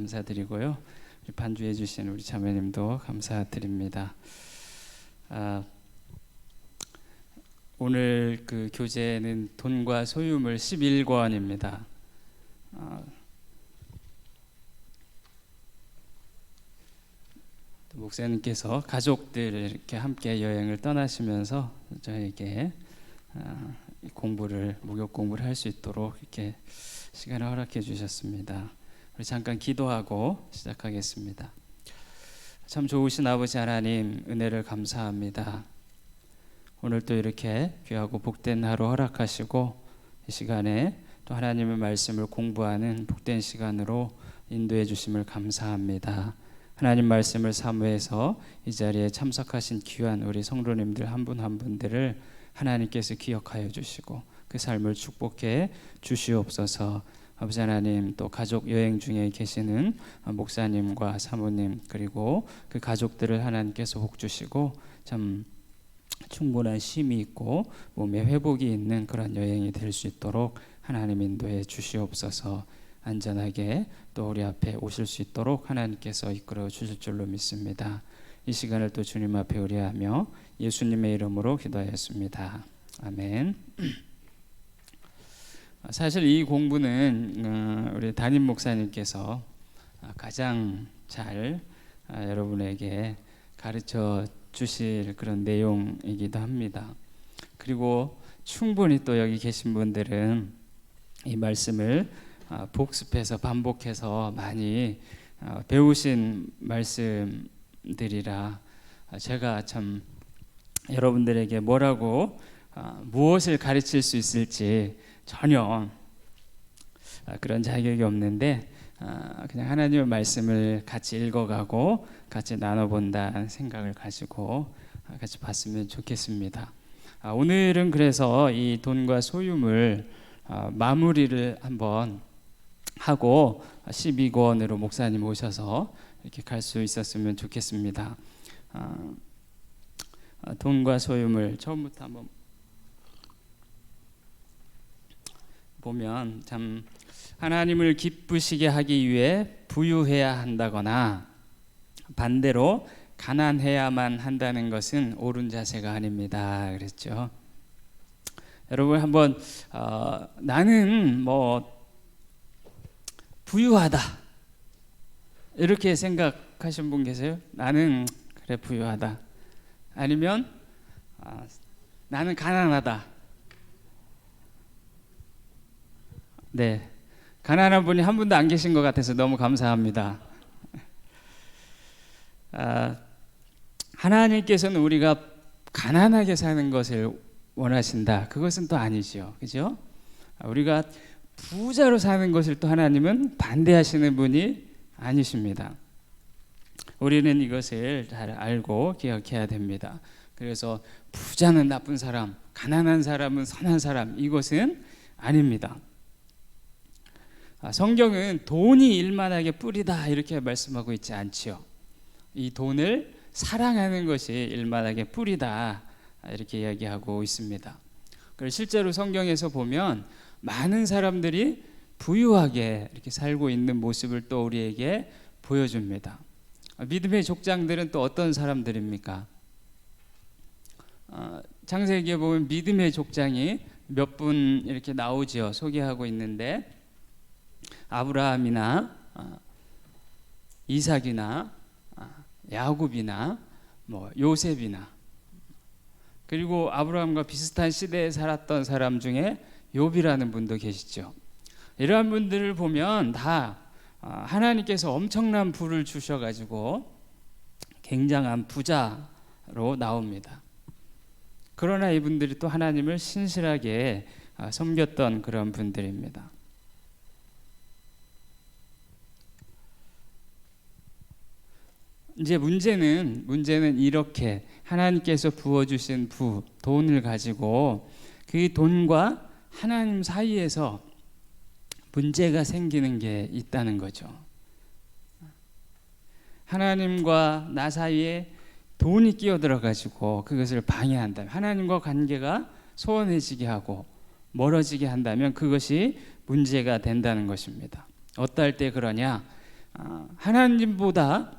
감사드리고요. 반주해 주신 우리 자매님도 감사드립니다. 오늘 그 교재는 돈과 소유물 11권입니다. 목사님께서 가족들 이렇게 함께 여행을 떠나시면서 저에게 목욕 공부를 할 수 있도록 이렇게 시간을 허락해 주셨습니다. 우리 잠깐 기도하고 시작하겠습니다. 참 좋으신 아버지 하나님, 은혜를 감사합니다. 오늘 또 이렇게 귀하고 복된 하루 허락하시고 이 시간에 또 하나님의 말씀을 공부하는 복된 시간으로 인도해 주심을 감사합니다. 하나님 말씀을 사모해서 이 자리에 참석하신 귀한 우리 성도님들 한 분 한 분들을 하나님께서 기억하여 주시고 그 삶을 축복해 주시옵소서. 아버지 하나님, 또 가족 여행 중에 계시는 목사님과 사모님 그리고 그 가족들을 하나님께서 복 주시고 참 충분한 쉼이 있고 몸에 회복이 있는 그런 여행이 될 수 있도록 하나님 인도해 주시옵소서. 안전하게 또 우리 앞에 오실 수 있도록 하나님께서 이끌어 주실 줄로 믿습니다. 이 시간을 또 주님 앞에 의뢰하며 예수님의 이름으로 기도하였습니다. 아멘. 사실 이 공부는 우리 담임 목사님께서 가장 잘 여러분에게 가르쳐 주실 그런 내용이기도 합니다. 그리고 충분히 또 여기 계신 분들은 이 말씀을 복습해서 반복해서 많이 배우신 말씀들이라 제가 참 여러분들에게 무엇을 가르칠 수 있을지 전혀 그런 자격이 없는데 그냥 하나님의 말씀을 같이 읽어가고 같이 나눠본다는 생각을 가지고 같이 봤으면 좋겠습니다. 오늘은 그래서 이 돈과 소유물 마무리를 한번 하고 12권으로 목사님 오셔서 이렇게 갈 수 있었으면 좋겠습니다. 돈과 소유물 처음부터 한번 보면 참 하나님을 기쁘시게 하기 위해 부유해야 한다거나 반대로 가난해야만 한다는 것은 옳은 자세가 아닙니다. 그랬죠. 여러분 한번 나는 부유하다 이렇게 생각하신 분 계세요? 나는 그래 부유하다. 아니면 나는 가난하다. 네, 가난한 분이 한 분도 안 계신 것 같아서 너무 감사합니다. 하나님께서는 우리가 가난하게 사는 것을 원하신다. 그것은 또 아니죠. 그죠? 우리가 부자로 사는 것을 또 하나님은 반대하시는 분이 아니십니다. 우리는 이것을 잘 알고 기억해야 됩니다. 그래서 부자는 나쁜 사람, 가난한 사람은 선한 사람, 이것은 아닙니다. 성경은 돈이 일만하게 뿌리다 이렇게 말씀하고 있지 않지요. 이 돈을 사랑하는 것이 일만하게 뿌리다 이렇게 이야기하고 있습니다. 그래서 실제로 성경에서 보면 많은 사람들이 부유하게 이렇게 살고 있는 모습을 또 우리에게 보여줍니다. 믿음의 족장들은 또 어떤 사람들입니까? 창세기에 보면 믿음의 족장이 몇 분 이렇게 나오죠. 소개하고 있는데 아브라함이나 이삭이나 야곱이나 요셉이나 그리고 아브라함과 비슷한 시대에 살았던 사람 중에 욥이라는 분도 계시죠. 이러한 분들을 보면 다 하나님께서 엄청난 부를 주셔가지고 굉장한 부자로 나옵니다. 그러나 이분들이 또 하나님을 신실하게 섬겼던 그런 분들입니다. 이제 문제는 이렇게 하나님께서 부어주신 돈을 가지고 그 돈과 하나님 사이에서 문제가 생기는 게 있다는 거죠. 하나님과 나 사이에 돈이 끼어들어가지고 그것을 방해한다면, 하나님과 관계가 소원해지게 하고 멀어지게 한다면 그것이 문제가 된다는 것입니다. 어떨 때 그러냐? 하나님보다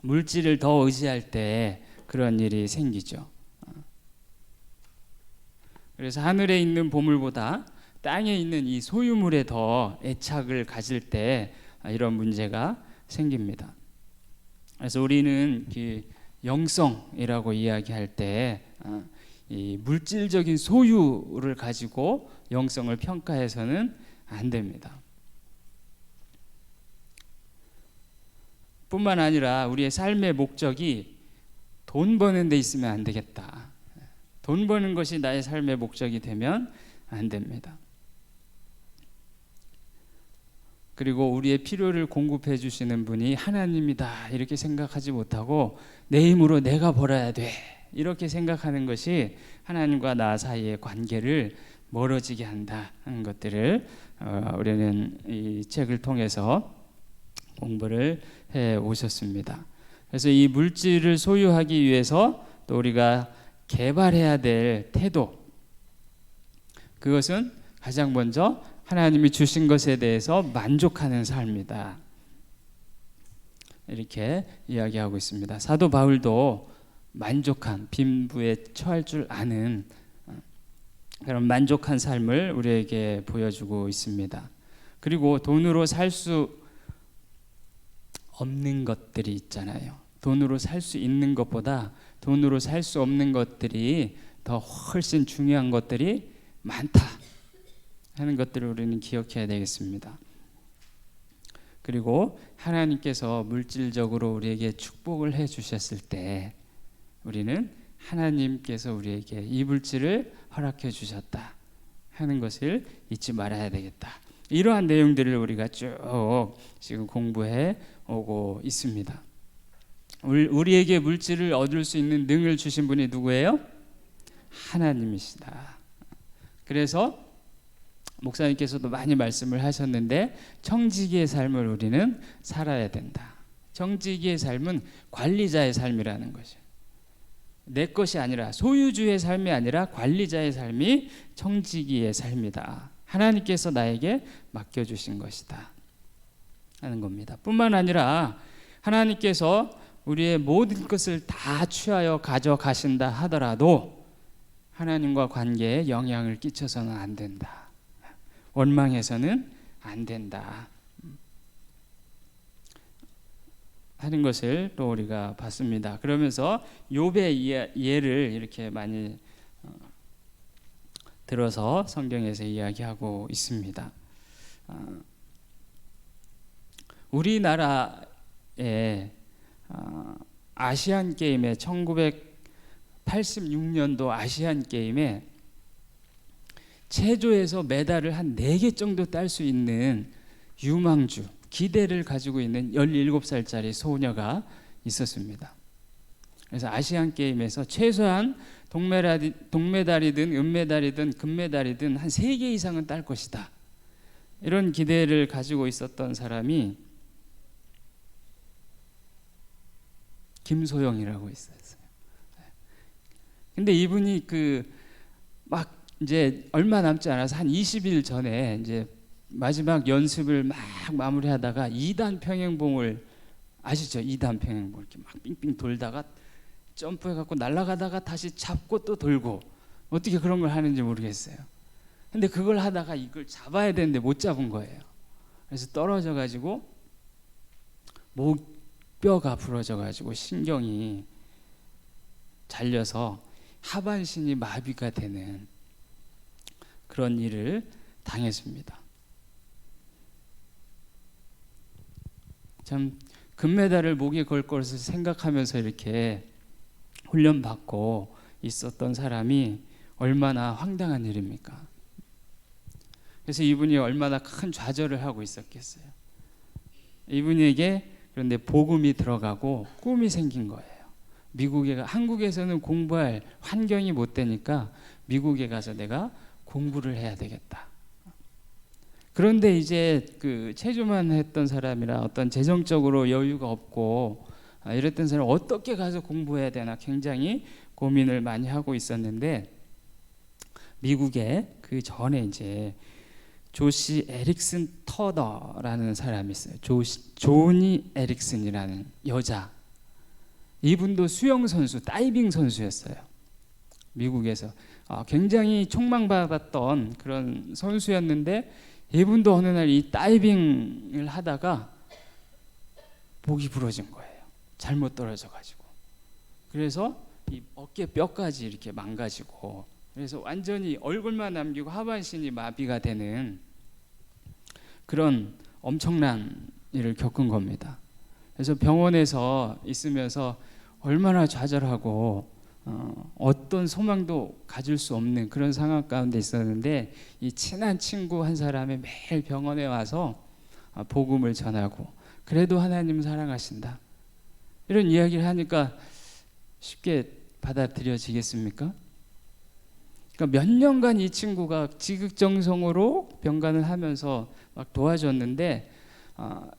물질을 더 의지할 때 그런 일이 생기죠. 그래서 하늘에 있는 보물보다 땅에 있는 이 소유물에 더 애착을 가질 때 이런 문제가 생깁니다. 그래서 우리는 그 영성이라고 이야기할 때 이 물질적인 소유를 가지고 영성을 평가해서는 안 됩니다. 뿐만 아니라 우리의 삶의 목적이 돈 버는 데 있으면 안 되겠다. 돈 버는 것이 나의 삶의 목적이 되면 안 됩니다. 그리고 우리의 필요를 공급해 주시는 분이 하나님이다 이렇게 생각하지 못하고 내 힘으로 내가 벌어야 돼 이렇게 생각하는 것이 하나님과 나 사이의 관계를 멀어지게 한다는 것들을 우리는 이 책을 통해서 공부를 해 오셨습니다. 그래서 이 물질을 소유하기 위해서 또 우리가 개발해야 될 태도, 그것은 가장 먼저 하나님이 주신 것에 대해서 만족하는 삶이다. 이렇게 이야기하고 있습니다. 사도 바울도 만족한, 빈부에 처할 줄 아는 그런 만족한 삶을 우리에게 보여주고 있습니다. 그리고 돈으로 살 수 없는 것들이 있잖아요. 돈으로 살 수 있는 것보다 돈으로 살 수 없는 것들이 더 훨씬 중요한 것들이 많다 하는 것들을 우리는 기억해야 되겠습니다. 그리고 하나님께서 물질적으로 우리에게 축복을 해 주셨을 때 우리는 하나님께서 우리에게 이 물질을 허락해 주셨다 하는 것을 잊지 말아야 되겠다. 이러한 내용들을 우리가 쭉 지금 공부해 오고 있습니다. 우리에게 물질을 얻을 수 있는 능을 주신 분이 누구예요? 하나님이시다. 그래서 목사님께서도 많이 말씀을 하셨는데 청지기의 삶을 우리는 살아야 된다. 청지기의 삶은 관리자의 삶이라는 것이에요. 내 것이 아니라 소유주의 삶이 아니라 관리자의 삶이 청지기의 삶이다. 하나님께서 나에게 맡겨주신 것이다 하는 겁니다. 뿐만 아니라 하나님께서 우리의 모든 것을 다 취하여 가져가신다 하더라도 하나님과 관계에 영향을 끼쳐서는 안 된다. 원망해서는 안 된다 하는 것을 또 우리가 봤습니다. 그러면서 욥의 예를 이렇게 많이 들어서 성경에서 이야기하고 있습니다. 우리나라에 아시안 게임에 1986년도 아시안 게임에 체조에서 메달을 한 4개 정도 딸 수 있는 유망주, 기대를 가지고 있는 17살짜리 소녀가 있었습니다. 그래서 아시안 게임에서 최소한 동메달이든 은메달이든 금메달이든 한 3개 이상은 딸 것이다. 이런 기대를 가지고 있었던 사람이 김소영이라고 있었어요. 근데 이분이 막 이제 얼마 남지 않아서 한 20일 전에 이제 마지막 연습을 막 마무리하다가 2단 평행봉을 아시죠? 2단 평행봉 이렇게 막 빙빙 돌다가 점프해갖고 날아가다가 다시 잡고 또 돌고 어떻게 그런 걸 하는지 모르겠어요. 근데 그걸 하다가 이걸 잡아야 되는데 못 잡은 거예요. 그래서 떨어져가지고 목뼈가 부러져가지고 신경이 잘려서 하반신이 마비가 되는 그런 일을 당했습니다. 참 금메달을 목에 걸 것을 생각하면서 이렇게 훈련받고 있었던 사람이 얼마나 황당한 일입니까? 그래서 이분이 얼마나 큰 좌절을 하고 있었겠어요. 이분에게 그런데 복음이 들어가고 꿈이 생긴 거예요. 한국에서는 공부할 환경이 못 되니까 미국에 가서 내가 공부를 해야 되겠다. 그런데 이제 체조만 했던 사람이라 어떤 재정적으로 여유가 없고 이랬던 사람 어떻게 가서 공부해야 되나 굉장히 고민을 많이 하고 있었는데 미국에 그 전에 이제 조시 에릭슨 터더라는 사람이 있어요. 조니 에릭슨이라는 여자. 이분도 수영 선수, 다이빙 선수였어요. 미국에서 굉장히 촉망받았던 그런 선수였는데, 이분도 어느 날 이 다이빙을 하다가 목이 부러진 거예요. 잘못 떨어져 가지고. 그래서 이 어깨 뼈까지 이렇게 망가지고, 그래서 완전히 얼굴만 남기고 하반신이 마비가 되는 그런 엄청난 일을 겪은 겁니다. 그래서 병원에서 있으면서 얼마나 좌절하고 어떤 소망도 가질 수 없는 그런 상황 가운데 있었는데, 이 친한 친구 한 사람이 매일 병원에 와서 복음을 전하고, 그래도 하나님 사랑하신다, 이런 이야기를 하니까 쉽게 받아들여지겠습니까? 그러니까 몇 년간 이 친구가 지극정성으로 병간을 하면서 막 도와줬는데,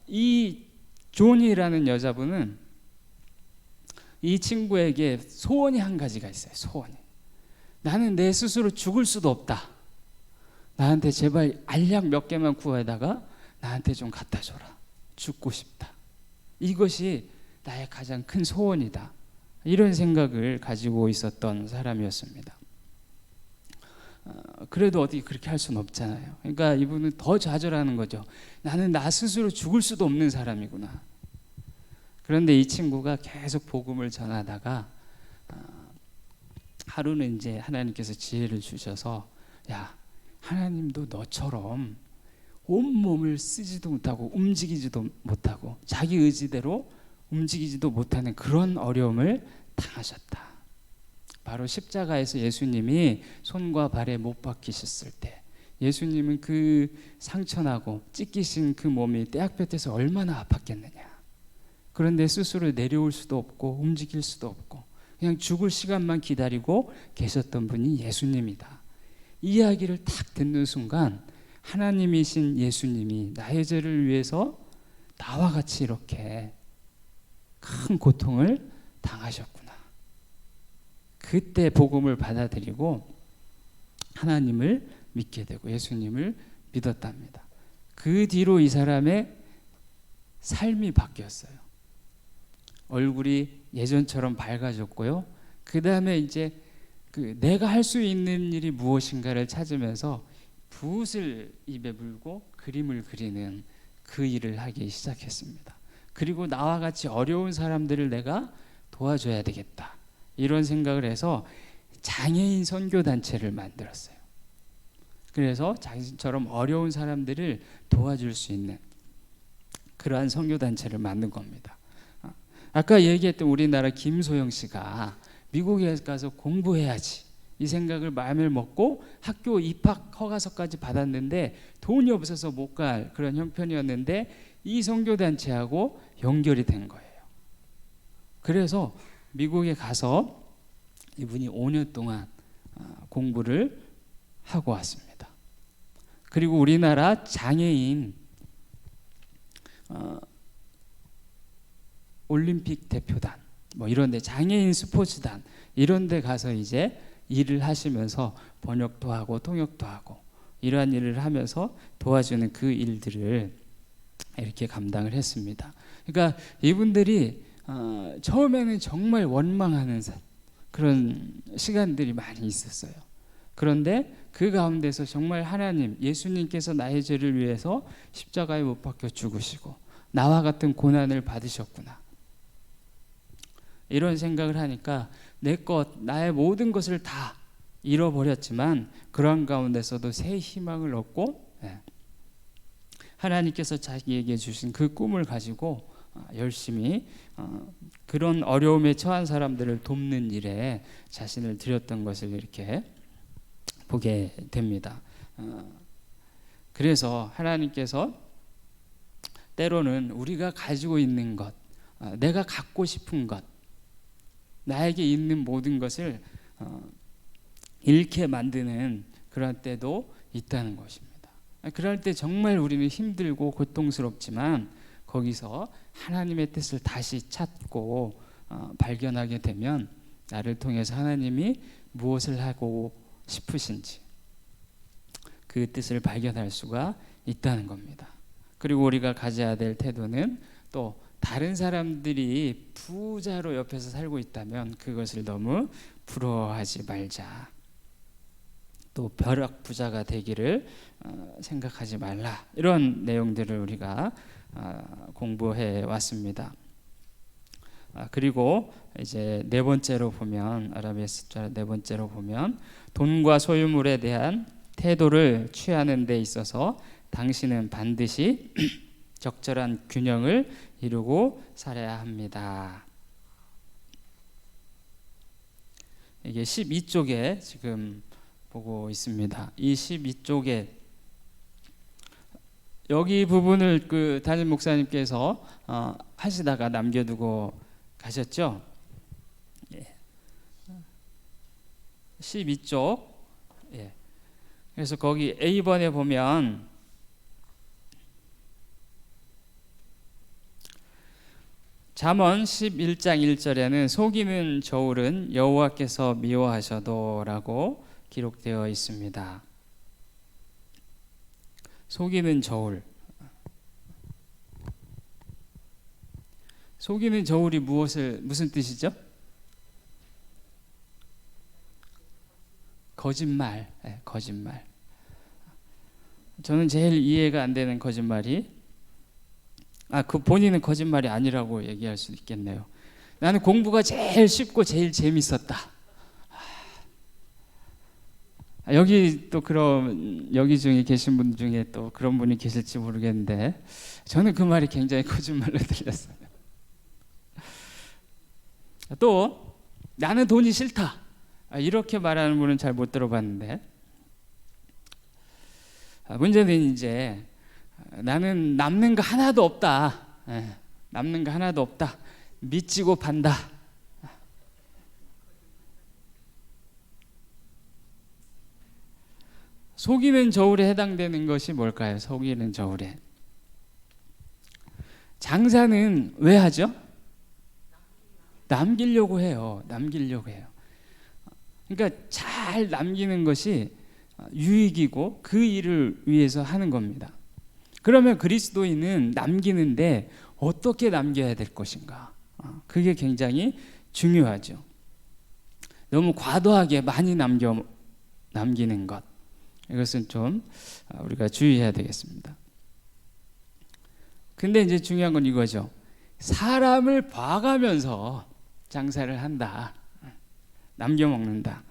이 존이라는 여자분은 이 친구에게 소원이 한 가지가 있어요. 소원이. 나는 내 스스로 죽을 수도 없다. 나한테 제발 알약 몇 개만 구해다가 나한테 좀 갖다 줘라. 죽고 싶다. 이것이 나의 가장 큰 소원이다. 이런 생각을 가지고 있었던 사람이었습니다. 그래도 어떻게 그렇게 할 수는 없잖아요. 그러니까 이분은 더 좌절하는 거죠. 나는 나 스스로 죽을 수도 없는 사람이구나. 그런데 이 친구가 계속 복음을 전하다가 하루는 이제 하나님께서 지혜를 주셔서, 야, 하나님도 너처럼 온몸을 쓰지도 못하고 움직이지도 못하고 자기 의지대로 움직이지도 못하는 그런 어려움을 당하셨다. 바로 십자가에서 예수님이 손과 발에 못 박히셨을 때, 예수님은 그 상처나고 찢기신 그 몸이 떼약볕에서 얼마나 아팠겠느냐. 그런데 스스로 내려올 수도 없고 움직일 수도 없고 그냥 죽을 시간만 기다리고 계셨던 분이 예수님이다. 이 이야기를 딱 듣는 순간, 하나님이신 예수님이 나의 죄를 위해서 나와 같이 이렇게 큰 고통을 당하셨구나. 그때 복음을 받아들이고 하나님을 믿게 되고 예수님을 믿었답니다. 그 뒤로 이 사람의 삶이 바뀌었어요. 얼굴이 예전처럼 밝아졌고요. 그 다음에 이제 내가 할 수 있는 일이 무엇인가를 찾으면서 붓을 입에 물고 그림을 그리는 그 일을 하기 시작했습니다. 그리고 나와 같이 어려운 사람들을 내가 도와줘야 되겠다, 이런 생각을 해서 장애인 선교단체를 만들었어요. 그래서 자신처럼 어려운 사람들을 도와줄 수 있는 그러한 선교단체를 만든 겁니다. 아까 얘기했던 우리나라 김소영 씨가 미국에 가서 공부해야지, 이 생각을 마음을 먹고 학교 입학 허가서까지 받았는데 돈이 없어서 못 갈 그런 형편이었는데, 이 선교단체하고 연결이 된 거예요. 그래서 미국에 가서 이분이 5년 동안 공부를 하고 왔습니다. 그리고 우리나라 장애인 올림픽 대표단, 뭐 이런데 장애인 스포츠단 이런데 가서 이제 일을 하시면서 번역도 하고 통역도 하고 이러한 일을 하면서 도와주는 그 일들을 이렇게 감당을 했습니다. 그러니까 이분들이 처음에는 정말 원망하는 그런 시간들이 많이 있었어요. 그런데 그 가운데서 정말 하나님, 예수님께서 나의 죄를 위해서 십자가에 못 박혀 죽으시고 나와 같은 고난을 받으셨구나, 이런 생각을 하니까 나의 모든 것을 다 잃어버렸지만 그런 가운데서도 새 희망을 얻고, 하나님께서 자기에게 주신 그 꿈을 가지고 열심히 그런 어려움에 처한 사람들을 돕는 일에 자신을 들였던 것을 이렇게 보게 됩니다. 그래서 하나님께서 때로는 우리가 가지고 있는 것, 내가 갖고 싶은 것, 나에게 있는 모든 것을 잃게 만드는 그런 때도 있다는 것입니다. 그럴 때 정말 우리는 힘들고 고통스럽지만 거기서 하나님의 뜻을 다시 찾고 발견하게 되면 나를 통해서 하나님이 무엇을 하고 싶으신지, 그 뜻을 발견할 수가 있다는 겁니다. 그리고 우리가 가져야 될 태도는 또 다른 사람들이 부자로 옆에서 살고 있다면 그것을 너무 부러워하지 말자. 또 벼락 부자가 되기를 생각하지 말라. 이런 내용들을 우리가 공부해 왔습니다. 그리고 이제 네 번째로 보면 아라비아 숫자 네 번째로 보면 돈과 소유물에 대한 태도를 취하는 데 있어서 당신은 반드시 적절한 균형을 이루고 살아야 합니다. 이게 12쪽에 지금 보고 있습니다. 이 12쪽에 여기 부분을 그 담임 목사님께서 하시다가 남겨두고 가셨죠. 12쪽. 그래서 거기 A번에 보면 잠언 11장 1절에는 속이는 저울은 여호와께서 미워하셔도라고 기록되어 있습니다. 속이는 저울. 속이는 저울이 무슨 뜻이죠? 거짓말. 거짓말. 저는 제일 이해가 안 되는 거짓말이 그 본인은 거짓말이 아니라고 얘기할 수도 있겠네요. 나는 공부가 제일 쉽고 제일 재밌었다. 여기 또 그런 여기 중에 계신 분 중에 또 그런 분이 계실지 모르겠는데 저는 그 말이 굉장히 거짓말로 들렸어요. 또 나는 돈이 싫다. 이렇게 말하는 분은 잘 못 들어봤는데 문제는 이제 나는 남는 거 하나도 없다. 남는 거 하나도 없다. 미치고 판다. 속이는 저울에 해당되는 것이 뭘까요? 속이는 저울에. 장사는 왜 하죠? 남기려고 해요. 남기려고 해요. 그러니까 잘 남기는 것이 유익이고 그 일을 위해서 하는 겁니다. 그러면 그리스도인은 남기는데 어떻게 남겨야 될 것인가? 그게 굉장히 중요하죠. 너무 과도하게 많이 남기는 것. 이것은 좀 우리가 주의해야 되겠습니다. 근데 이제 중요한 건 이거죠. 사람을 봐가면서 장사를 한다. 남겨 먹는다.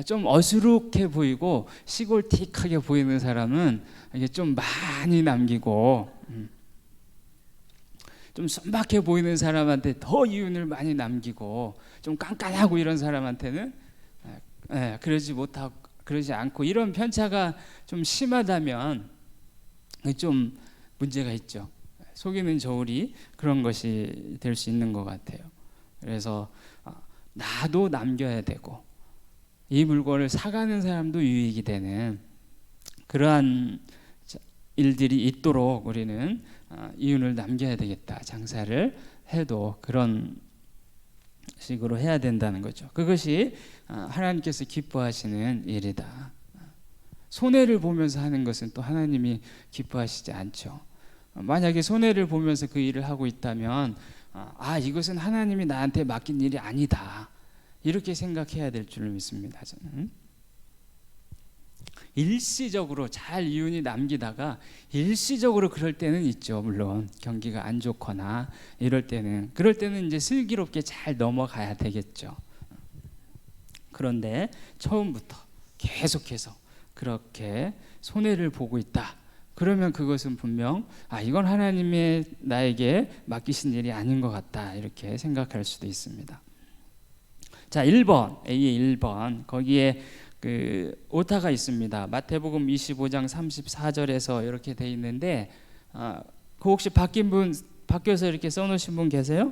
좀 어수룩해 보이고 시골틱하게 보이는 사람은 이게 좀 많이 남기고 좀 순박해 보이는 사람한테 더 이윤을 많이 남기고 좀 깐깐하고 이런 사람한테는 그러지 않고 이런 편차가 좀 심하다면 좀 문제가 있죠. 속이는 저울이 그런 것이 될 수 있는 것 같아요. 그래서 나도 남겨야 되고 이 물건을 사가는 사람도 유익이 되는 그러한 일들이 있도록 우리는 이윤을 남겨야 되겠다. 장사를 해도 그런 식으로 해야 된다는 거죠. 그것이 하나님께서 기뻐하시는 일이다. 손해를 보면서 하는 것은 또 하나님이 기뻐하시지 않죠. 만약에 손해를 보면서 그 일을 하고 있다면 이것은 하나님이 나한테 맡긴 일이 아니다. 이렇게 생각해야 될 줄을 믿습니다. 저는. 일시적으로 잘 이윤이 남기다가 일시적으로 그럴 때는 있죠. 물론 경기가 안 좋거나 그럴 때는 이제 슬기롭게 잘 넘어가야 되겠죠. 그런데 처음부터 계속해서 그렇게 손해를 보고 있다. 그러면 그것은 분명 이건 하나님의 나에게 맡기신 일이 아닌 것 같다. 이렇게 생각할 수도 있습니다. 자, 1번, A의 1번. 거기에 그 오타가 있습니다. 마태복음 25장 34절에서 이렇게 돼 있는데 그 혹시 바뀌어서 이렇게 써놓으신 분 계세요?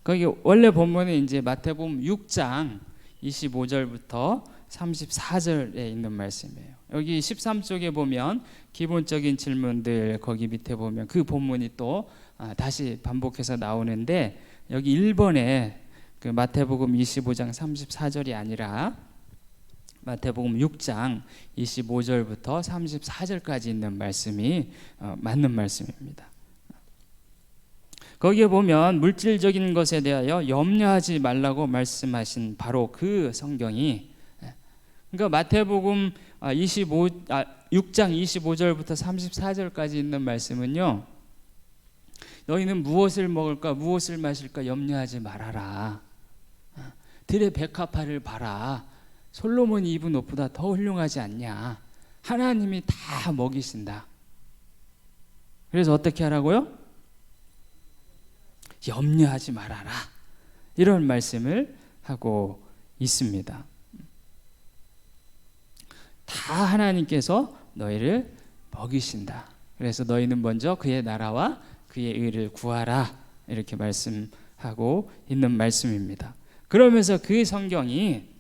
거기 원래 본문에 이제 마태복음 6장 25절부터 34절에 있는 말씀이에요. 여기 13쪽에 보면 기본적인 질문들 거기 밑에 보면 그 본문이 또 다시 반복해서 나오는데 여기 1번에 그 마태복음 25장 34절이 아니라 마태복음 6장 25절부터 34절까지 있는 말씀이 맞는 말씀입니다. 거기에 보면 물질적인 것에 대하여 염려하지 말라고 말씀하신 바로 그 성경이, 그러니까 마태복음 6장 25절부터 34절까지 있는 말씀은요, 너희는 무엇을 먹을까 무엇을 마실까 염려하지 말아라. 들의 백합화를 봐라. 솔로몬이 입은 옷보다 더 훌륭하지 않냐. 하나님이 다 먹이신다. 그래서 어떻게 하라고요? 염려하지 말아라. 이런 말씀을 하고 있습니다. 다 하나님께서 너희를 먹이신다. 그래서 너희는 먼저 그의 나라와 그의 의를 구하라. 이렇게 말씀하고 있는 말씀입니다. 그러면서 그 성경이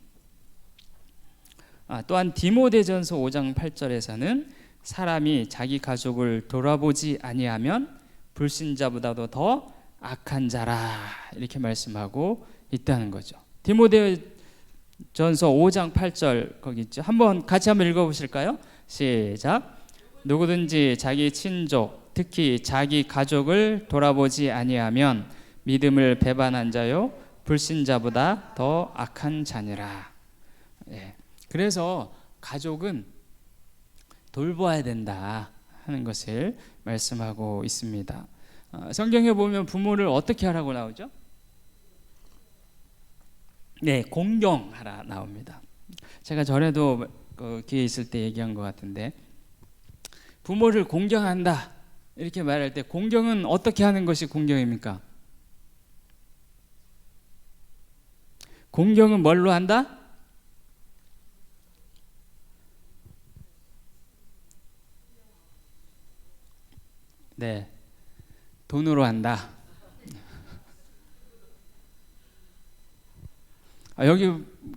또한 디모데전서 5장 8절에서는 사람이 자기 가족을 돌아보지 아니하면 불신자보다도 더 악한 자라 이렇게 말씀하고 있다는 거죠. 디모데전서 5장 8절 거기 있죠. 같이 한번 읽어보실까요? 시작. 누구든지 자기 친족 특히 자기 가족을 돌아보지 아니하면 믿음을 배반한 자요 불신자보다 더 악한 자니라. 그래서 가족은 돌봐야 된다 하는 것을 말씀하고 있습니다. 성경에 보면 부모를 어떻게 하라고 나오죠? 네, 공경하라 나옵니다. 제가 전에도 기회 있을 때 얘기한 것 같은데, 부모를 공경한다 이렇게 말할 때 공경은 어떻게 하는 것이 공경입니까? 공경은 뭘로 한다? 네, 돈으로 한다. 여기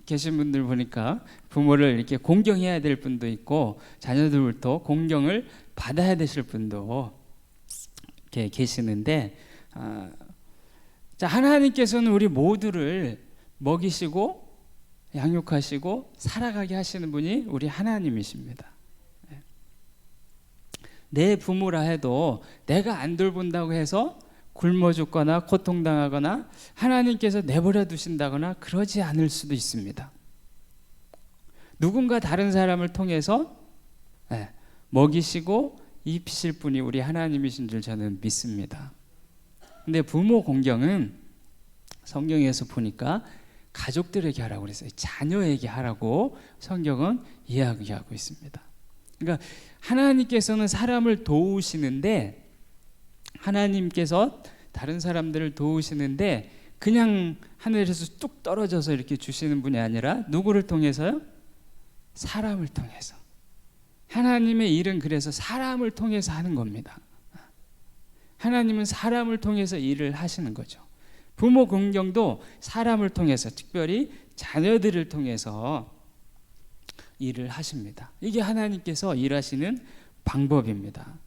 계신 분들 보니까 부모를 이렇게 공경해야 될 분도 있고 자녀들부터 공경을 받아야 되실 분도 이렇게 계시는데, 자, 하나님께서는 우리 모두를 먹이시고 양육하시고 살아가게 하시는 분이 우리 하나님이십니다. 내 부모라 해도 내가 안 돌본다고 해서 굶어 죽거나 고통당하거나 하나님께서 내버려 두신다거나 그러지 않을 수도 있습니다. 누군가 다른 사람을 통해서 먹이시고 입히실 분이 우리 하나님이신 줄 저는 믿습니다. 근데 부모 공경은 성경에서 보니까 가족들에게 하라고 그랬어요. 자녀에게 하라고 성경은 이야기하고 있습니다. 그러니까 하나님께서는 사람을 도우시는데, 하나님께서 다른 사람들을 도우시는데 그냥 하늘에서 뚝 떨어져서 이렇게 주시는 분이 아니라 누구를 통해서요? 사람을 통해서. 하나님의 일은 그래서 사람을 통해서 하는 겁니다. 하나님은 사람을 통해서 일을 하시는 거죠. 부모 공경도 사람을 통해서, 특별히 자녀들을 통해서 일을 하십니다. 이게 하나님께서 일하시는 방법입니다.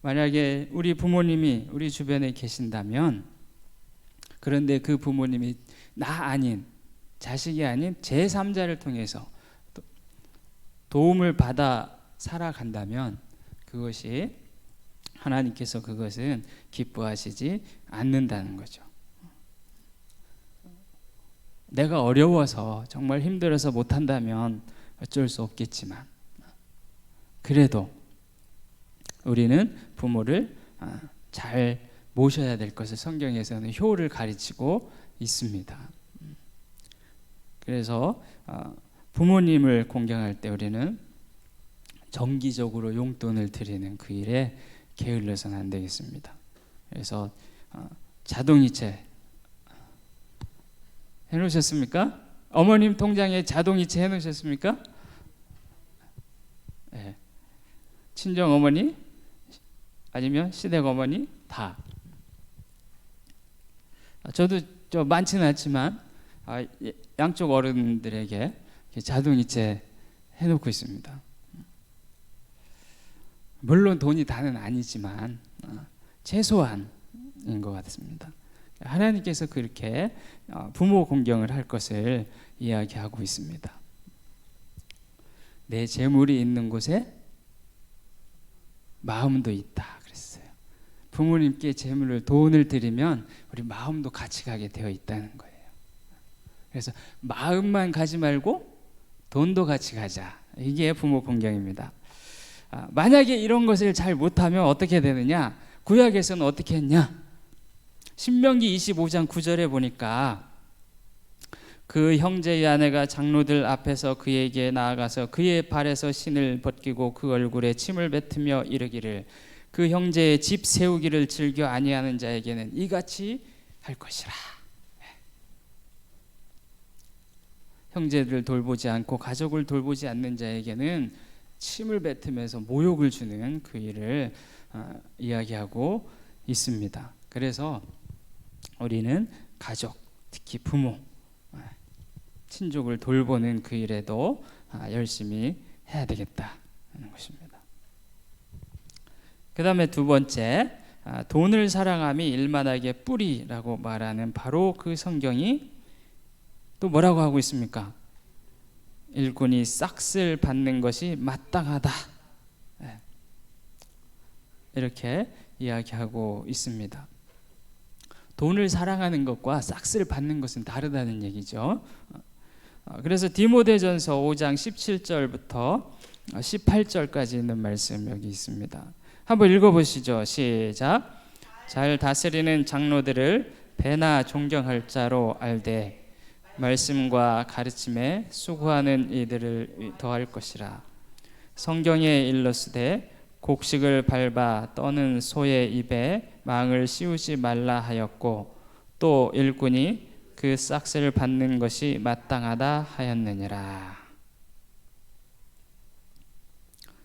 만약에 우리 부모님이 우리 주변에 계신다면, 그런데 그 부모님이 나 아닌, 자식이 아닌 제3자를 통해서 도움을 받아 살아간다면 그것이 하나님께서 그것은 기뻐하시지 않는다는 거죠. 내가 어려워서 정말 힘들어서 못한다면 어쩔 수 없겠지만, 그래도 우리는 부모를 잘 모셔야 될 것을 성경에서는 효를 가르치고 있습니다. 그래서 부모님을 공경할 때 우리는 정기적으로 용돈을 드리는 그 일에 게을러서는 안 되겠습니다. 그래서 자동이체 해놓으셨습니까? 어머님 통장에 자동이체 해놓으셨습니까? 네. 친정 어머니 아니면 시댁 어머니 다. 저도 많지는 않지만 양쪽 어른들에게 자동이체 해놓고 있습니다. 물론 돈이 다는 아니지만 최소한인 것 같습니다. 하나님께서 그렇게 부모 공경을 할 것을 이야기하고 있습니다. 내 재물이 있는 곳에 마음도 있다 그랬어요. 부모님께 재물을 돈을 드리면 우리 마음도 같이 가게 되어 있다는 거예요. 그래서 마음만 가지 말고 돈도 같이 가자. 이게 부모 공경입니다. 만약에 이런 것을 잘 못하면 어떻게 되느냐? 구약에서는 어떻게 했냐? 신명기 25장 9절에 보니까 그 형제의 아내가 장로들 앞에서 그에게 나아가서 그의 발에서 신을 벗기고 그 얼굴에 침을 뱉으며 이르기를 그 형제의 집 세우기를 즐겨 아니하는 자에게는 이같이 할 것이라. 형제들을 돌보지 않고 가족을 돌보지 않는 자에게는 침을 뱉으면서 모욕을 주는 그 일을 이야기하고 있습니다. 그래서 우리는 가족, 특히 부모, 친족을 돌보는 그 일에도 열심히 해야 되겠다는 것입니다. 그 다음에 두 번째, 돈을 사랑함이 일만하게 뿌리라고 말하는 바로 그 성경이 또 뭐라고 하고 있습니까? 일꾼이 싹쓸 받는 것이 마땅하다. 이렇게 이야기하고 있습니다. 돈을 사랑하는 것과 싹쓸 받는 것은 다르다는 얘기죠. 그래서 디모데전서 5장 17절부터 18절까지 있는 말씀 여기 있습니다. 한번 읽어보시죠. 시작. 잘 다스리는 장로들을 배나 존경할 자로 알되 말씀과 가르침에 수고하는 이들을 더할 것이라. 성경에 일렀으되 곡식을 밟아 떠는 소의 입에 망을 씌우지 말라 하였고 또 일꾼이 그 싹쓸을 받는 것이 마땅하다 하였느니라.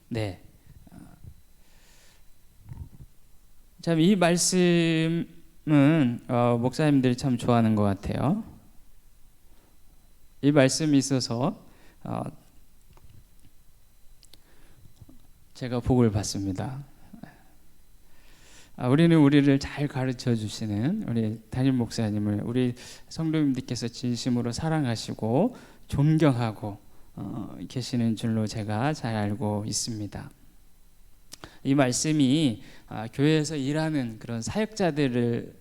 네. 참 이 말씀은 목사님들이 참 좋아하는 것 같아요. 이 말씀이 있어서 제가 복을 받습니다. 우리는 우리를 잘 가르쳐 주시는 우리 담임 목사님을 우리 성도님들께서 진심으로 사랑하시고 존경하고 계시는 줄로 제가 잘 알고 있습니다. 이 말씀이 교회에서 일하는 그런 사역자들을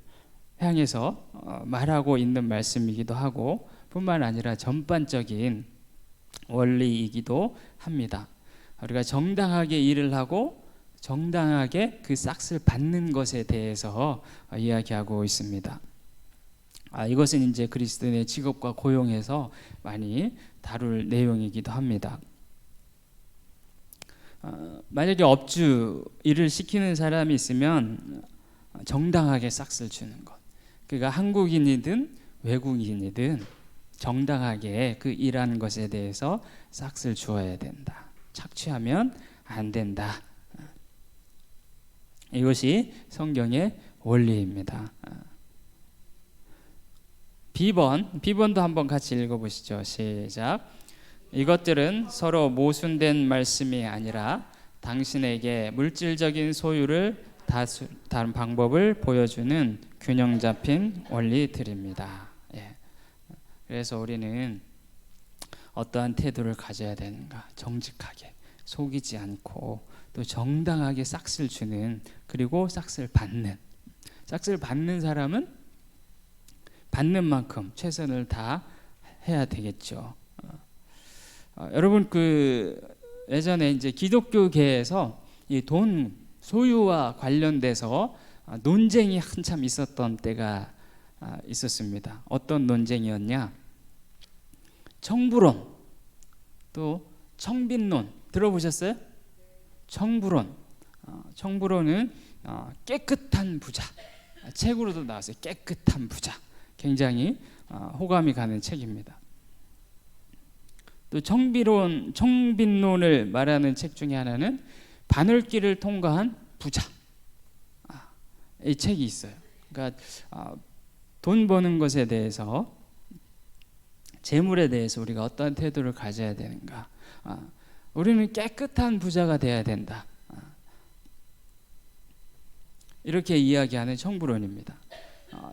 향해서 말하고 있는 말씀이기도 하고 뿐만 아니라 전반적인 원리이기도 합니다. 우리가 정당하게 일을 하고 정당하게 그 싹쓸 받는 것에 대해서 이야기하고 있습니다. 이것은 이제 그리스도인의 직업과 고용에서 많이 다룰 내용이기도 합니다. 만약에 업주 일을 시키는 사람이 있으면 정당하게 싹쓸 주는 것. 그가 한국인이든 외국인이든 정당하게 그 일하는 것에 대해서 싹쓸 주어야 된다. 착취하면 안 된다. 이것이 성경의 원리입니다. 비번도 한번 같이 읽어보시죠. 시작. 이것들은 서로 모순된 말씀이 아니라 당신에게 물질적인 소유를 다른 방법을 보여주는 균형 잡힌 원리들입니다. 그래서 우리는 어떠한 태도를 가져야 되는가? 정직하게, 속이지 않고 또 정당하게 싹쓸 주는, 그리고 싹쓸 받는 사람은 받는 만큼 최선을 다 해야 되겠죠. 여러분 예전에 이제 기독교계에서 이 돈 소유와 관련돼서 논쟁이 한참 있었던 때가 있었습니다. 어떤 논쟁이었냐? 청부론, 또 청빈론 들어보셨어요? 청부론. 청부론은 깨끗한 부자. 책으로도 나왔어요. 깨끗한 부자. 굉장히 호감이 가는 책입니다. 또 청빈론을 말하는 책 중에 하나는 바늘길을 통과한 부자. 이 책이 있어요. 그러니까 돈 버는 것에 대해서, 재물에 대해서 우리가 어떤 태도를 가져야 되는가. 우리는 깨끗한 부자가 돼야 된다. 이렇게 이야기하는 청부론입니다.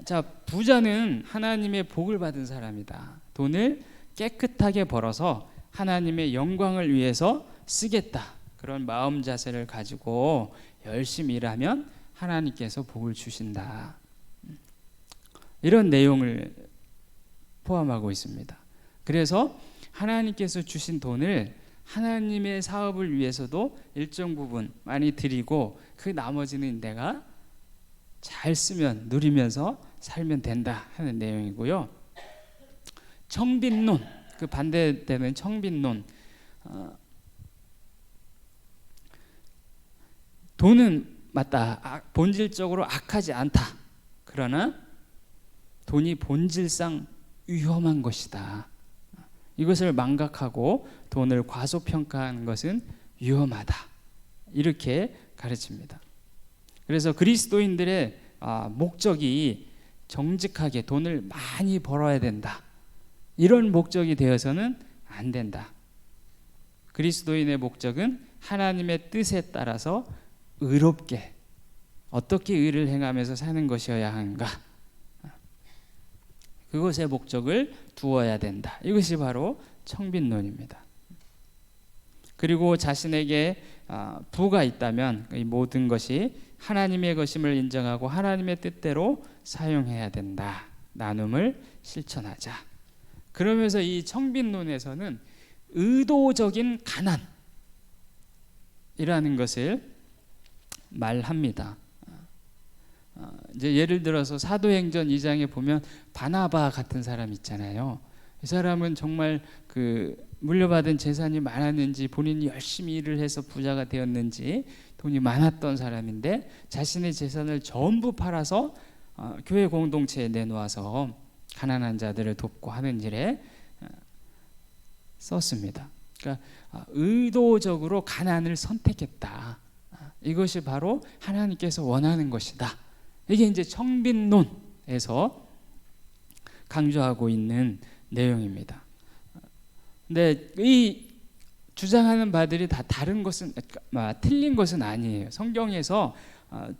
자, 부자는 하나님의 복을 받은 사람이다. 돈을 깨끗하게 벌어서 하나님의 영광을 위해서 쓰겠다. 그런 마음 자세를 가지고 열심히 일하면 하나님께서 복을 주신다. 이런 내용을 포함하고 있습니다. 그래서 하나님께서 주신 돈을 하나님의 사업을 위해서도 일정 부분 많이 드리고 그 나머지는 내가 잘 쓰면 누리면서 살면 된다 하는 내용이고요. 청빈론, 그 반대되는 청빈론, 돈은 맞다, 본질적으로 악하지 않다. 그러나 돈이 본질상 위험한 것이다. 이것을 망각하고 돈을 과소평가하는 것은 위험하다. 이렇게 가르칩니다. 그래서 그리스도인들의 목적이 정직하게 돈을 많이 벌어야 된다. 이런 목적이 되어서는 안 된다. 그리스도인의 목적은 하나님의 뜻에 따라서 의롭게 어떻게 의를 행하면서 사는 것이어야 하는가, 그것의 목적을 두어야 된다. 이것이 바로 청빈론입니다. 그리고 자신에게 부가 있다면 이 모든 것이 하나님의 것임을 인정하고 하나님의 뜻대로 사용해야 된다. 나눔을 실천하자. 그러면서 이 청빈론에서는 의도적인 가난이라는 것을 말합니다. 이제 예를 들어서 사도행전 2장에 보면 바나바 같은 사람 있잖아요. 이 사람은 정말 그 물려받은 재산이 많았는지 본인이 열심히 일을 해서 부자가 되었는지 돈이 많았던 사람인데 자신의 재산을 전부 팔아서 교회 공동체에 내놓아서 가난한 자들을 돕고 하는 일에 썼습니다. 그러니까 의도적으로 가난을 선택했다. 이것이 바로 하나님께서 원하는 것이다. 이게 이제 청빈론에서 강조하고 있는 내용입니다. 근데 이 주장하는 바들이 다 다른 것은 틀린 것은 아니에요. 성경에서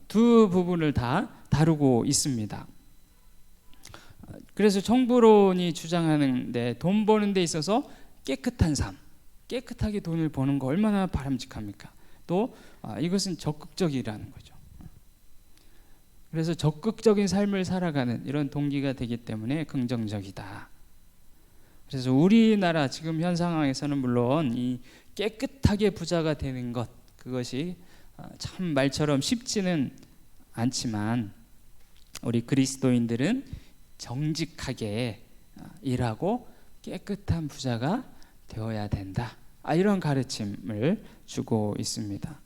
두 부분을 다 다루고 있습니다. 그래서 청부론이 주장하는데 돈 버는 데 있어서 깨끗한 삶, 깨끗하게 돈을 버는 거 얼마나 바람직합니까? 또 이것은 적극적이라는 거죠. 그래서 적극적인 삶을 살아가는 이런 동기가 되기 때문에 긍정적이다. 그래서 우리나라 지금 현 상황에서는 물론 이 깨끗하게 부자가 되는 것, 그것이 참 말처럼 쉽지는 않지만 우리 그리스도인들은 정직하게 일하고 깨끗한 부자가 되어야 된다. 이런 가르침을 주고 있습니다.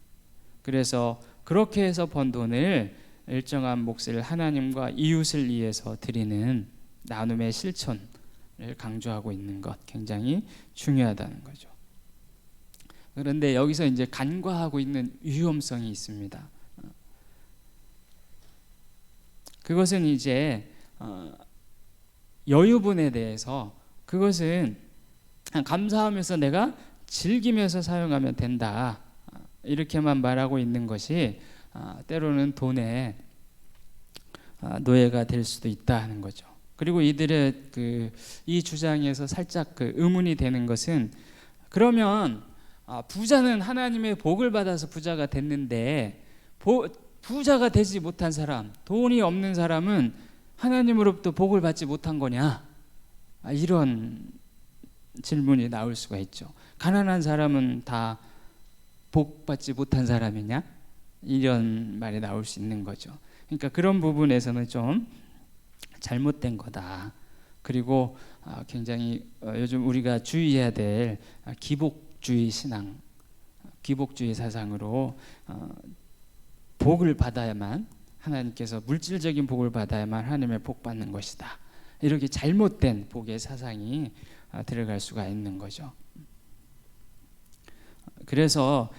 그래서 그렇게 해서 번 돈을 일정한 몫을 하나님과 이웃을 위해서 드리는 나눔의 실천을 강조하고 있는 것, 굉장히 중요하다는 거죠. 그런데 여기서 이제 간과하고 있는 위험성이 있습니다. 그것은 이제 여유분에 대해서 그것은 감사하면서 내가 즐기면서 사용하면 된다. 이렇게만 말하고 있는 것이 때로는 돈의 노예가 될 수도 있다 하는 거죠. 그리고 이들의 이 주장에서 살짝 의문이 되는 것은 그러면 부자는 하나님의 복을 받아서 부자가 됐는데 부자가 되지 못한 사람, 돈이 없는 사람은 하나님으로부터 복을 받지 못한 거냐? 이런 질문이 나올 수가 있죠. 가난한 사람은 다 복 받지 못한 사람이냐? 이런 말이 나올 수 있는 거죠. 그러니까 그런 부분에서는 좀 잘못된 거다. 그리고 굉장히 요즘 우리가 주의해야 될 기복주의 신앙, 기복주의 사상으로 복을 받아야만, 하나님께서 물질적인 복을 받아야만 하나님의 복 받는 것이다. 이렇게 잘못된 복의 사상이 들어갈 수가 있는 거죠. 그래서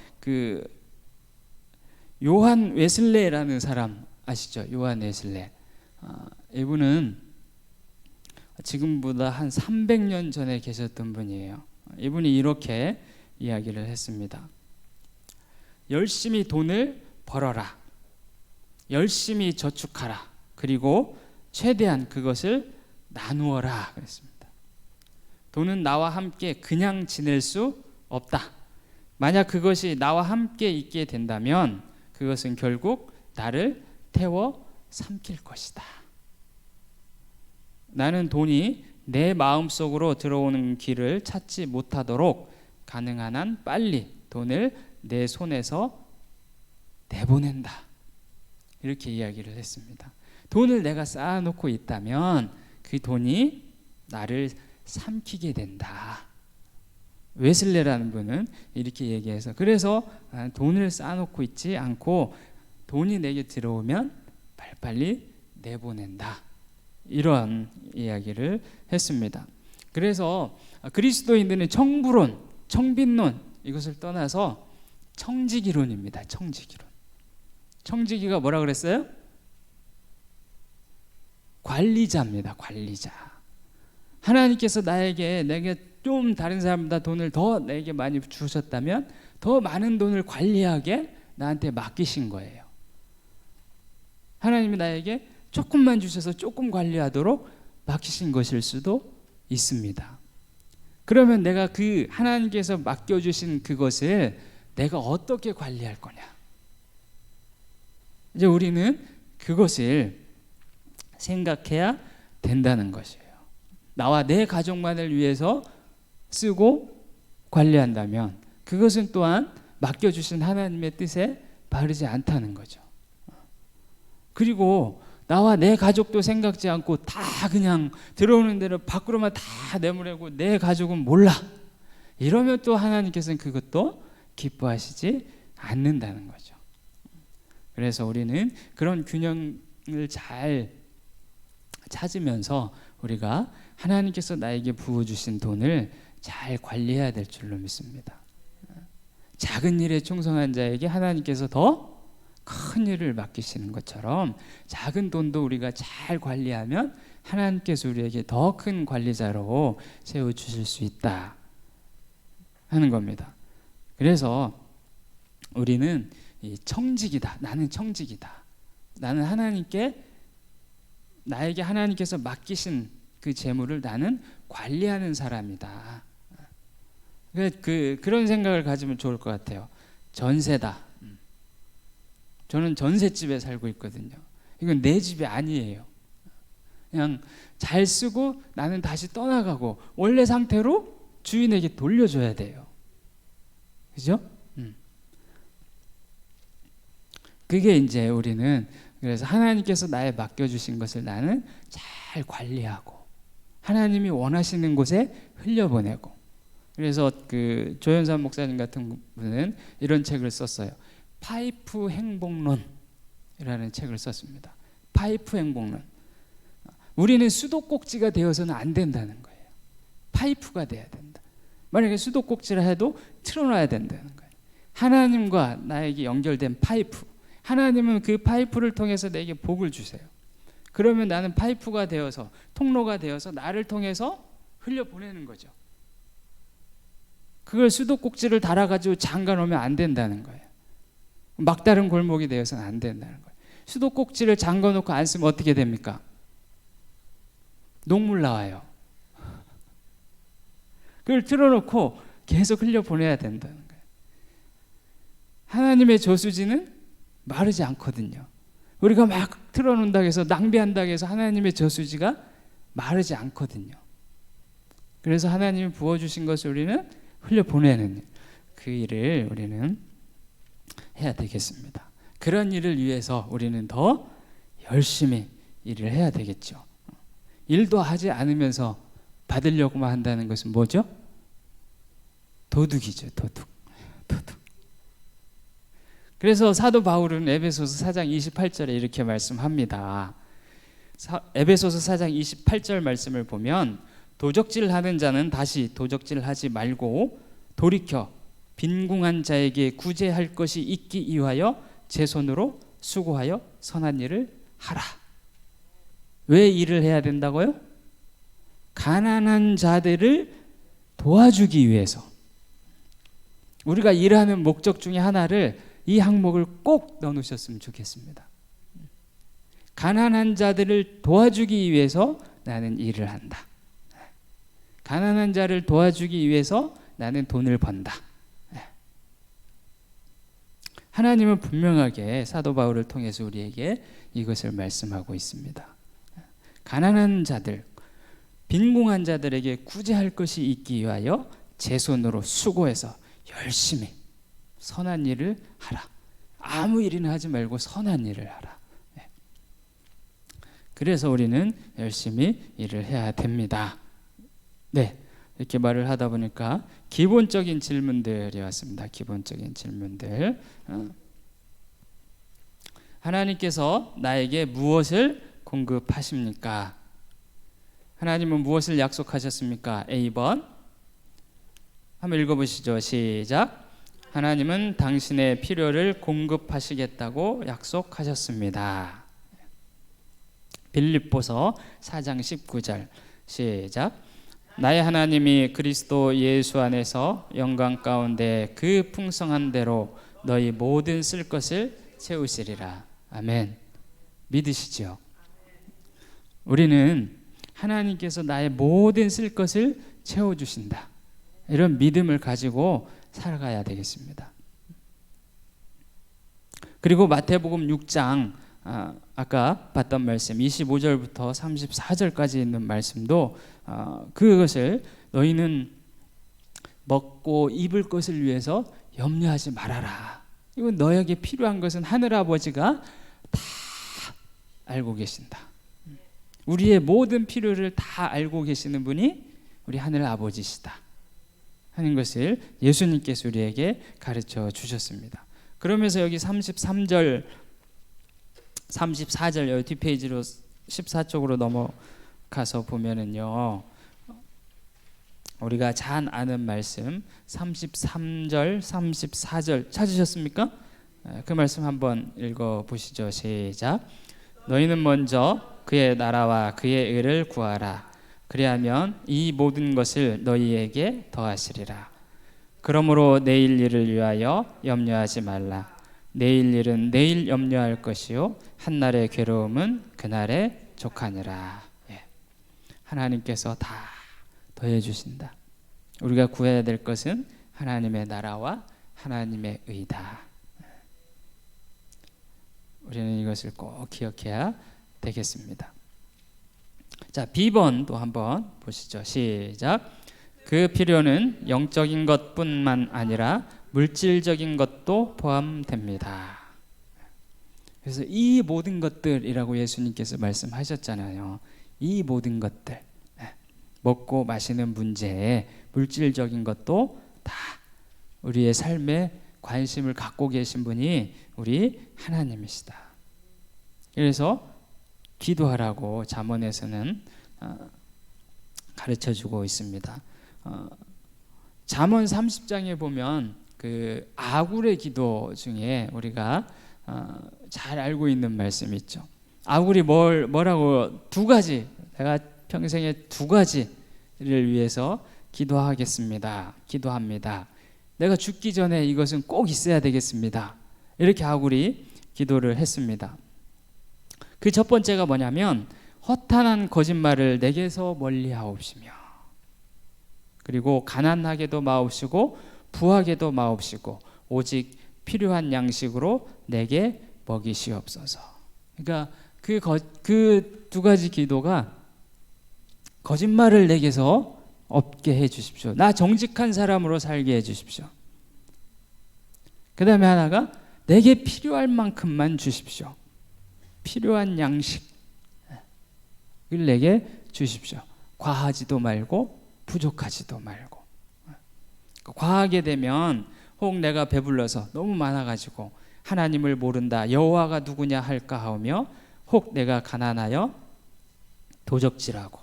요한 웨슬레라는 사람 아시죠? 요한 웨슬레. 이분은 지금보다 한 300년 전에 계셨던 분이에요. 이분이 이렇게 이야기를 했습니다. 열심히 돈을 벌어라. 열심히 저축하라. 그리고 최대한 그것을 나누어라 그랬습니다. 돈은 나와 함께 그냥 지낼 수 없다. 만약 그것이 나와 함께 있게 된다면 그것은 결국 나를 태워 삼킬 것이다. 나는 돈이 내 마음속으로 들어오는 길을 찾지 못하도록 가능한 한 빨리 돈을 내 손에서 내보낸다. 이렇게 이야기를 했습니다. 돈을 내가 쌓아놓고 있다면 그 돈이 나를 삼키게 된다. 웨슬레라는 분은 이렇게 얘기해서, 그래서 돈을 쌓아놓고 있지 않고 돈이 내게 들어오면 빨리빨리 내보낸다. 이런 이야기를 했습니다. 그래서 그리스도인들은 청부론, 청빈론 이것을 떠나서 청지기론입니다. 청지기론. 청지기가 뭐라 그랬어요? 관리자입니다. 관리자. 하나님께서 내게 좀 다른 사람보다 돈을 더 내게 많이 주셨다면 더 많은 돈을 관리하게 나한테 맡기신 거예요. 하나님이 나에게 조금만 주셔서 조금 관리하도록 맡기신 것일 수도 있습니다. 그러면 내가 그 하나님께서 맡겨주신 그것을 내가 어떻게 관리할 거냐? 이제 우리는 그것을 생각해야 된다는 것이에요. 나와 내 가족만을 위해서 쓰고 관리한다면 그것은 또한 맡겨주신 하나님의 뜻에 바르지 않다는 거죠. 그리고 나와 내 가족도 생각지 않고 다 그냥 들어오는 대로 밖으로만 다 내보내고 내 가족은 몰라. 이러면 또 하나님께서는 그것도 기뻐하시지 않는다는 거죠. 그래서 우리는 그런 균형을 잘 찾으면서 우리가 하나님께서 나에게 부어주신 돈을 잘 관리해야 될 줄로 믿습니다. 작은 일에 충성한 자에게 하나님께서 더 큰 일을 맡기시는 것처럼 작은 돈도 우리가 잘 관리하면 하나님께서 우리에게 더 큰 관리자로 세워주실 수 있다 하는 겁니다. 그래서 우리는 이 청직이다. 나는 청직이다. 나는 나에게 하나님께서 맡기신 그 재물을 나는 관리하는 사람이다. 그런 생각을 가지면 좋을 것 같아요. 전세다. 저는 전셋집에 살고 있거든요. 이건 내 집이 아니에요. 그냥 잘 쓰고 나는 다시 떠나가고 원래 상태로 주인에게 돌려줘야 돼요. 그죠? 그게 이제 우리는 그래서 하나님께서 나에 맡겨주신 것을 나는 잘 관리하고 하나님이 원하시는 곳에 흘려보내고. 그래서 그 조현삼 목사님 같은 분은 이런 책을 썼어요. 파이프 행복론이라는 책을 썼습니다. 파이프 행복론. 우리는 수도꼭지가 되어서는 안 된다는 거예요. 파이프가 돼야 된다. 만약에 수도꼭지를 해도 틀어놔야 된다는 거예요. 하나님과 나에게 연결된 파이프. 하나님은 그 파이프를 통해서 내게 복을 주세요. 그러면 나는 파이프가 되어서 통로가 되어서 나를 통해서 흘려보내는 거죠. 그걸 수도꼭지를 달아가지고 잠가놓으면 안 된다는 거예요. 막다른 골목이 되어서는 안 된다는 거예요. 수도꼭지를 잠궈놓고 안 쓰면 어떻게 됩니까? 녹물 나와요. 그걸 틀어놓고 계속 흘려보내야 된다는 거예요. 하나님의 저수지는 마르지 않거든요. 우리가 막 틀어놓는다고 해서 낭비한다고 해서 하나님의 저수지가 마르지 않거든요. 그래서 하나님이 부어주신 것을 우리는 흘려보내는 그 일을 우리는 해야 되겠습니다. 그런 일을 위해서 우리는 더 열심히 일을 해야 되겠죠. 일도 하지 않으면서 받으려고만 한다는 것은 뭐죠? 도둑이죠. 도둑. 그래서 사도 바울은 에베소서 4장 28절에 이렇게 말씀합니다. 에베소서 4장 28절 말씀을 보면 도적질하는 자는 다시 도적질하지 말고 돌이켜 빈궁한 자에게 구제할 것이 있기 위하여 제 손으로 수고하여 선한 일을 하라. 왜 일을 해야 된다고요? 가난한 자들을 도와주기 위해서. 우리가 일하는 목적 중에 하나를 이 항목을 꼭 넣어놓으셨으면 좋겠습니다. 가난한 자들을 도와주기 위해서 나는 일을 한다. 가난한 자를 도와주기 위해서 나는 돈을 번다. 하나님은 분명하게 사도 바울을 통해서 우리에게 이것을 말씀하고 있습니다. 가난한 자들, 빈궁한 자들에게 구제할 것이 있기 위하여 제 손으로 수고해서 열심히 선한 일을 하라. 아무 일이나 하지 말고 선한 일을 하라. 그래서 우리는 열심히 일을 해야 됩니다. 네, 이렇게 말을 하다 보니까 기본적인 질문들이 왔습니다. 기본적인 질문들. 하나님께서 나에게 무엇을 공급하십니까? 하나님은 무엇을 약속하셨습니까? A번 한번 읽어보시죠. 시작. 하나님은 당신의 필요를 공급하시겠다고 약속하셨습니다. 빌립보서 4장 19절 시작. 나의 하나님이 그리스도 예수 안에서 영광 가운데 그 풍성한 대로 너희 모든 쓸 것을 채우시리라. 아멘. 믿으시죠? 우리는 하나님께서 나의 모든 쓸 것을 채워주신다. 이런 믿음을 가지고 살아가야 되겠습니다. 그리고 마태복음 6장 아까 봤던 말씀 25절부터 34절까지 있는 말씀도 그것을 너희는 먹고 입을 것을 위해서 염려하지 말아라. 이건 너에게 필요한 것은 하늘아버지가 다 알고 계신다. 우리의 모든 필요를 다 알고 계시는 분이 우리 하늘아버지시다 하는 것을 예수님께서 우리에게 가르쳐 주셨습니다. 그러면서 여기 33절 34절 여기 뒷페이지로 14쪽으로 넘어가서 보면은요, 우리가 잘 아는 말씀 33절 34절 찾으셨습니까? 그 말씀 한번 읽어보시죠. 시작. 너희는 먼저 그의 나라와 그의 의를 구하라. 그리하면 이 모든 것을 너희에게 더하시리라. 그러므로 내일 일을 위하여 염려하지 말라. 내일 일은 내일 염려할 것이요 한날의 괴로움은 그날의 족하니라. 하나님께서 다 더해 주신다. 우리가 구해야 될 것은 하나님의 나라와 하나님의 의다. 우리는 이것을 꼭 기억해야 되겠습니다. 자, B번도 한번 보시죠. 시작. 그 필요는 영적인 것뿐만 아니라 물질적인 것도 포함됩니다. 그래서 이 모든 것들이라고 예수님께서 말씀하셨잖아요. 이 모든 것들, 먹고 마시는 문제에 물질적인 것도 다 우리의 삶에 관심을 갖고 계신 분이 우리 하나님이시다. 그래서 기도하라고 잠언에서는 가르쳐주고 있습니다. 잠언 30장에 보면 그 아굴의 기도 중에 우리가 잘 알고 있는 말씀이 있죠. 아굴이 뭐라고 두 가지, 내가 평생에 두 가지를 위해서 기도합니다. 내가 죽기 전에 이것은 꼭 있어야 되겠습니다. 이렇게 아굴이 기도를 했습니다. 그 첫 번째가 뭐냐면 허탄한 거짓말을 내게서 멀리하옵시며, 그리고 가난하게도 마옵시고 부하게도 마옵시고 오직 필요한 양식으로 내게 먹이시옵소서. 그러니까 그 두 가지 기도가 거짓말을 내게서 없게 해 주십시오. 나 정직한 사람으로 살게 해 주십시오. 그 다음에 하나가 내게 필요할 만큼만 주십시오. 필요한 양식을 내게 주십시오. 과하지도 말고 부족하지도 말고. 과하게 되면 혹 내가 배불러서 너무 많아가지고 하나님을 모른다, 여호와가 누구냐 할까 하며, 혹 내가 가난하여 도적질하고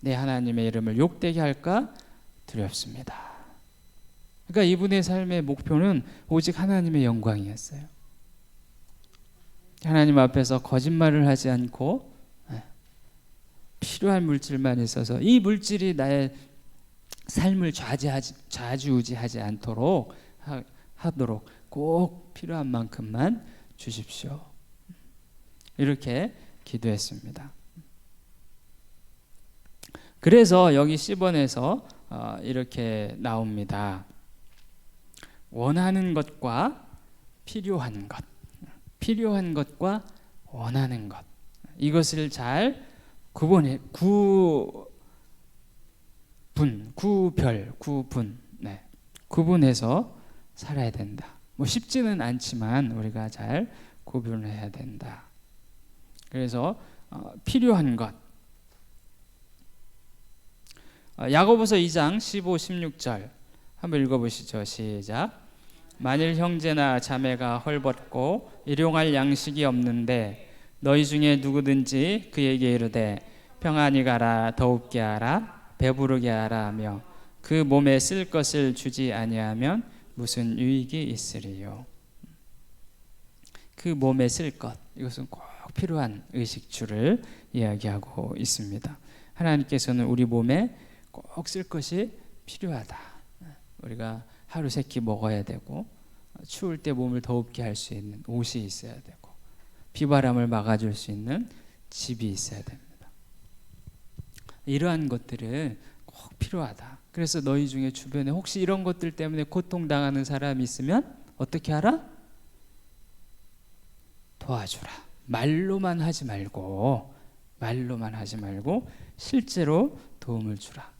내 하나님의 이름을 욕되게 할까 두렵습니다. 그러니까 이분의 삶의 목표는 오직 하나님의 영광이었어요. 하나님 앞에서 거짓말을 하지 않고 필요한 물질만 있어서 이 물질이 나의 삶을 좌지우지하지 않도록 하도록 꼭 필요한 만큼만 주십시오. 이렇게 기도했습니다. 그래서 여기 10번에서 이렇게 나옵니다. 원하는 것과 필요한 것, 필요한 것과 원하는 것, 이것을 잘 구분, 구분해서 살아야 된다. 뭐 쉽지는 않지만 우리가 잘 구분해야 된다. 그래서 필요한 것. 야고보서 2장 15, 16절 한번 읽어보시죠. 시작. 만일 형제나 자매가 헐벗고 일용할 양식이 없는데 너희 중에 누구든지 그에게 이르되 평안히 가라, 더웁게 하라, 배부르게 하라 하며 그 몸에 쓸 것을 주지 아니하면 무슨 유익이 있으리요. 그 몸에 쓸 것, 이것은 꼭 필요한 의식주를 이야기하고 있습니다. 하나님께서는 우리 몸에 꼭 쓸 것이 필요하다. 우리가 하루 세 끼 먹어야 되고, 추울 때 몸을 더웁게 할 수 있는 옷이 있어야 되고, 비바람을 막아줄 수 있는 집이 있어야 됩니다. 이러한 것들은 꼭 필요하다. 그래서 너희 중에 주변에 혹시 이런 것들 때문에 고통당하는 사람이 있으면 어떻게 하라? 도와주라. 말로만 하지 말고 실제로 도움을 주라.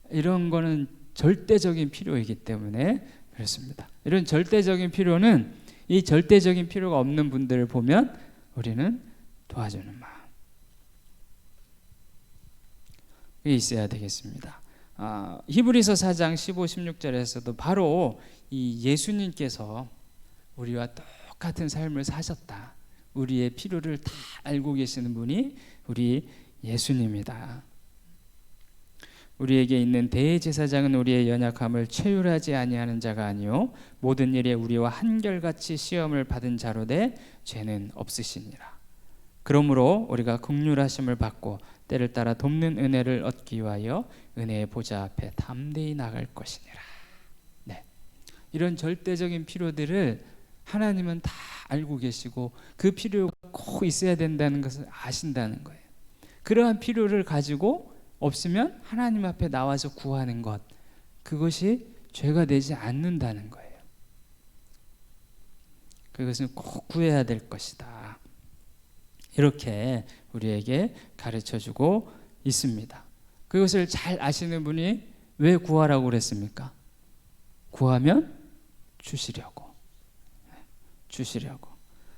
이런 거는 절대적인 필요이기 때문에 그렇습니다. 이런 절대적인 필요는, 이 절대적인 필요가 없는 분들을 보면 우리는 도와주는 마음이 있어야 되겠습니다. 히브리서 4장 15, 16절에서도 바로 이 예수님께서 우리와 똑같은 삶을 사셨다. 우리의 필요를 다 알고 계시는 분이 우리 예수님이다. 우리에게 있는 대제사장은 우리의 연약함을 체휼하지 아니하는 자가 아니요 모든 일에 우리와 한결같이 시험을 받은 자로되 죄는 없으시니라. 그러므로 우리가 긍휼하심을 받고 때를 따라 돕는 은혜를 얻기 위하여 은혜의 보좌 앞에 담대히 나갈 것이니라. 네. 이런 절대적인 필요들을 하나님은 다 알고 계시고 그 필요가 꼭 있어야 된다는 것을 아신다는 거예요. 그러한 필요를 가지고 없으면 하나님 앞에 나와서 구하는 것, 그것이 죄가 되지 않는다는 거예요. 그것은 꼭 구해야 될 것이다. 이렇게 우리에게 가르쳐주고 있습니다. 그것을 잘 아시는 분이 왜 구하라고 그랬습니까? 구하면 주시려고.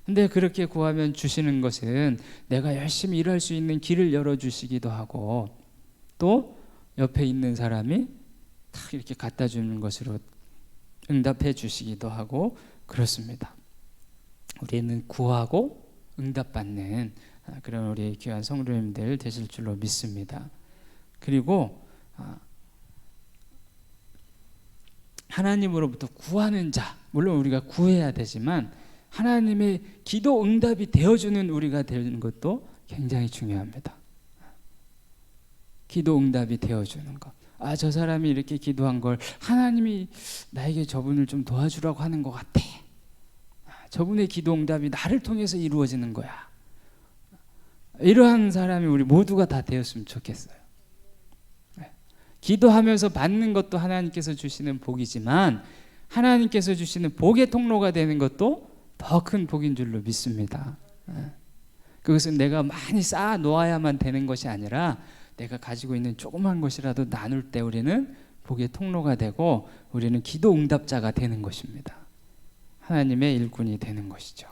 근데 그렇게 구하면 주시는 것은 내가 열심히 일할 수 있는 길을 열어주시기도 하고, 또 옆에 있는 사람이 탁 이렇게 갖다 주는 것으로 응답해 주시기도 하고 그렇습니다. 우리는 구하고 응답받는 그런 우리 귀한 성도님들 되실 줄로 믿습니다. 그리고 하나님으로부터 구하는 자, 물론 우리가 구해야 되지만 하나님의 기도 응답이 되어주는 우리가 되는 것도 굉장히 중요합니다. 기도 응답이 되어주는 것. 저 사람이 이렇게 기도한 걸 하나님이 나에게 저분을 좀 도와주라고 하는 것 같아. 저분의 기도 응답이 나를 통해서 이루어지는 거야. 이러한 사람이 우리 모두가 다 되었으면 좋겠어요. 기도하면서 받는 것도 하나님께서 주시는 복이지만 하나님께서 주시는 복의 통로가 되는 것도 더 큰 복인 줄로 믿습니다. 그것은 내가 많이 쌓아 놓아야만 되는 것이 아니라 내가 가지고 있는 조그만 것이라도 나눌 때 우리는 복의 통로가 되고 우리는 기도 응답자가 되는 것입니다. 하나님의 일꾼이 되는 것이죠.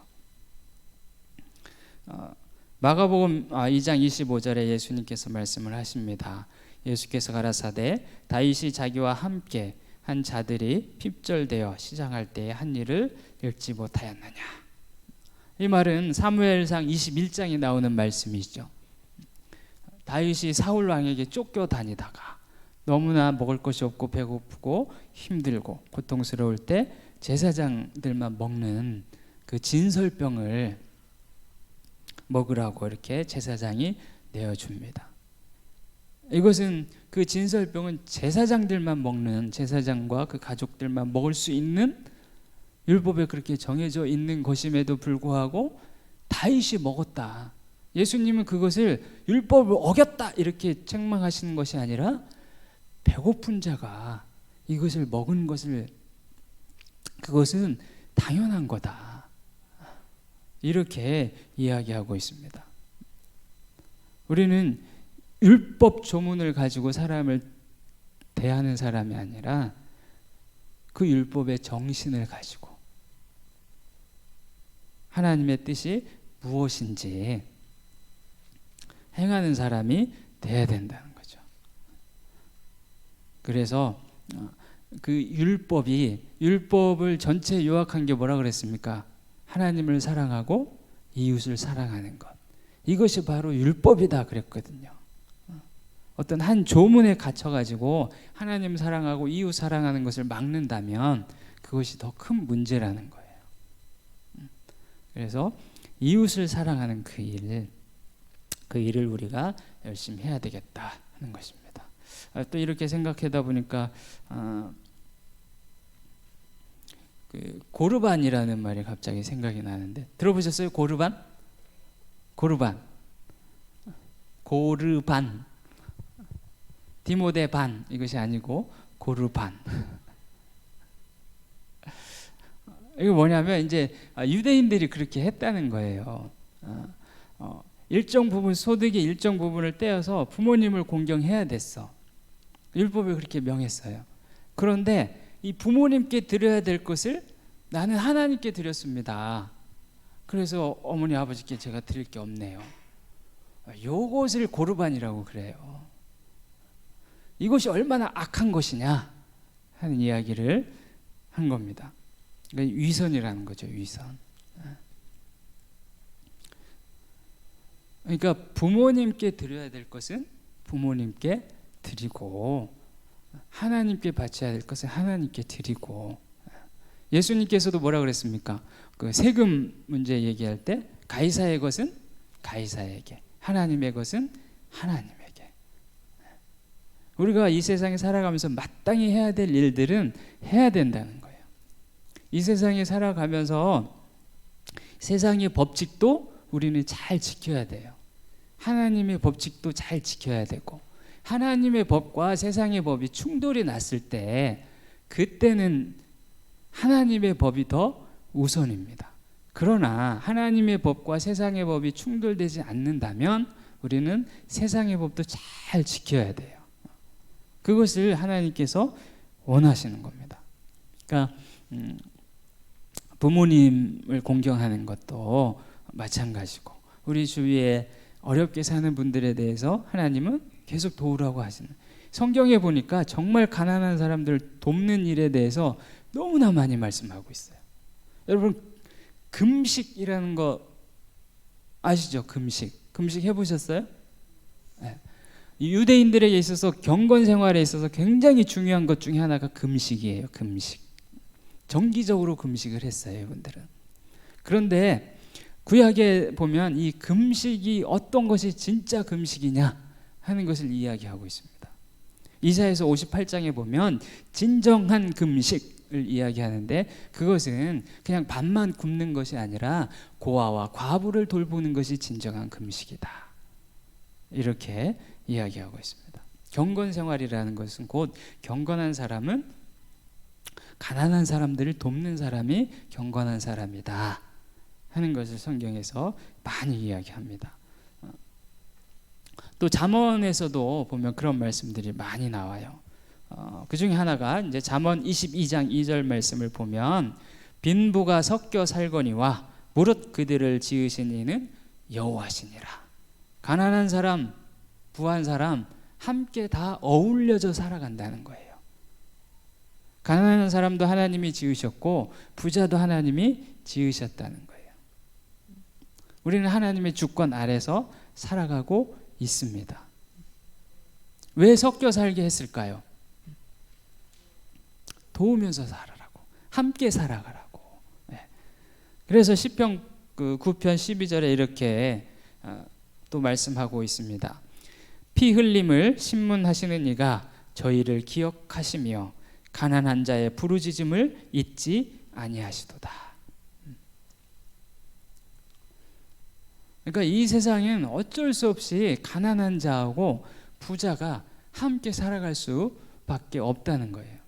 마가복음 2장 25절에 예수님께서 말씀을 하십니다. 예수께서 가라사대 다윗이 자기와 함께 한 자들이 핍절되어 시장할 때에 한 일을 읽지 못하였느냐. 이 말은 사무엘상 21장에 나오는 말씀이죠. 다윗이 사울 왕에게 쫓겨다니다가 너무나 먹을 것이 없고 배고프고 힘들고 고통스러울 때 제사장들만 먹는 그 진설병을 먹으라고 이렇게 제사장이 내어줍니다. 이것은 그 진설병은 제사장들만 먹는, 제사장과 그 가족들만 먹을 수 있는 율법에 그렇게 정해져 있는 것임에도 불구하고 다윗이 먹었다. 예수님은 그것을 율법을 어겼다 이렇게 책망하시는 것이 아니라 배고픈 자가 이것을 먹은 것을 그것은 당연한 거다 이렇게 이야기하고 있습니다. 우리는 율법 조문을 가지고 사람을 대하는 사람이 아니라 그 율법의 정신을 가지고 하나님의 뜻이 무엇인지 행하는 사람이 돼야 된다는 거죠. 그래서 그 율법을 전체 요약한 게 뭐라 그랬습니까? 하나님을 사랑하고 이웃을 사랑하는 것. 이것이 바로 율법이다 그랬거든요. 어떤 한 조문에 갇혀가지고 하나님 사랑하고 이웃 사랑하는 것을 막는다면 그것이 더 큰 문제라는 거예요. 그래서 이웃을 사랑하는 그 일을 우리가 열심히 해야 되겠다 하는 것입니다. 또 이렇게 생각하다 보니까 그 고르반이라는 말이 갑자기 생각이 나는데 들어보셨어요? 고르반? 고르반 디모데 반 이것이 아니고 고르반. 이거 뭐냐면 이제 유대인들이 그렇게 했다는 거예요. 일정 부분 소득의 일정 부분을 떼어서 부모님을 공경해야 됐어. 율법에 그렇게 명했어요. 그런데 이 부모님께 드려야 될 것을 나는 하나님께 드렸습니다. 그래서 어머니 아버지께 제가 드릴 게 없네요. 요것을 고르반이라고 그래요. 이것이 얼마나 악한 것이냐 하는 이야기를 한 겁니다. 그러니까 위선이라는 거죠. 위선. 그러니까 부모님께 드려야 될 것은 부모님께 드리고 하나님께 바쳐야 될 것은 하나님께 드리고 예수님께서도 뭐라 그랬습니까? 그 세금 문제 얘기할 때 가이사의 것은 가이사에게 하나님의 것은 하나님에게 우리가 이 세상에 살아가면서 마땅히 해야 될 일들은 해야 된다는 거예요. 이 세상에 살아가면서 세상의 법칙도 우리는 잘 지켜야 돼요. 하나님의 법칙도 잘 지켜야 되고 하나님의 법과 세상의 법이 충돌이 났을 때 그때는 하나님의 법이 더 우선입니다. 그러나 하나님의 법과 세상의 법이 충돌되지 않는다면 우리는 세상의 법도 잘 지켜야 돼요. 그것을 하나님께서 원하시는 겁니다. 그러니까 부모님을 공경하는 것도 마찬가지고 우리 주위에 어렵게 사는 분들에 대해서 하나님은 계속 도우라고 하시는 성경에 보니까 정말 가난한 사람들 돕는 일에 대해서 너무나 많이 말씀하고 있어요. 여러분 금식이라는 거 아시죠? 금식 해보셨어요? 네. 유대인들에게 있어서 경건 생활에 있어서 굉장히 중요한 것 중에 하나가 금식이에요. 금식. 정기적으로 금식을 했어요. 이분들은. 그런데 구약에 보면 이 금식이 어떤 것이 진짜 금식이냐 하는 것을 이야기하고 있습니다. 이사야서 58장에 보면 진정한 금식을 이야기하는데 그것은 그냥 밥만 굶는 것이 아니라 고아와 과부를 돌보는 것이 진정한 금식이다. 이렇게 이야기하고 있습니다. 경건 생활이라는 것은 곧 경건한 사람은 가난한 사람들을 돕는 사람이 경건한 사람이다 하는 것을 성경에서 많이 이야기합니다. 또 잠언에서도 보면 그런 말씀들이 많이 나와요. 그 중에 하나가 이제 잠언 22장 2절 말씀을 보면 빈부가 섞여 살거니와 무릇 그들을 지으신 이는 여호와시니라. 가난한 사람, 부한 사람 함께 다 어울려져 살아간다는 거예요. 가난한 사람도 하나님이 지으셨고 부자도 하나님이 지으셨다는 거예요. 우리는 하나님의 주권 아래서 살아가고 있습니다. 왜 섞여 살게 했을까요? 도우면서 살아라고, 함께 살아가라고. 네. 그래서 시편 9편 12절에 이렇게 또 말씀하고 있습니다. 피 흘림을 신문하시는 이가 저희를 기억하시며 가난한 자의 부르짖음을 잊지 아니하시도다. 그러니까 이 세상엔 어쩔 수 없이 가난한 자하고 부자가 함께 살아갈 수밖에 없다는 거예요.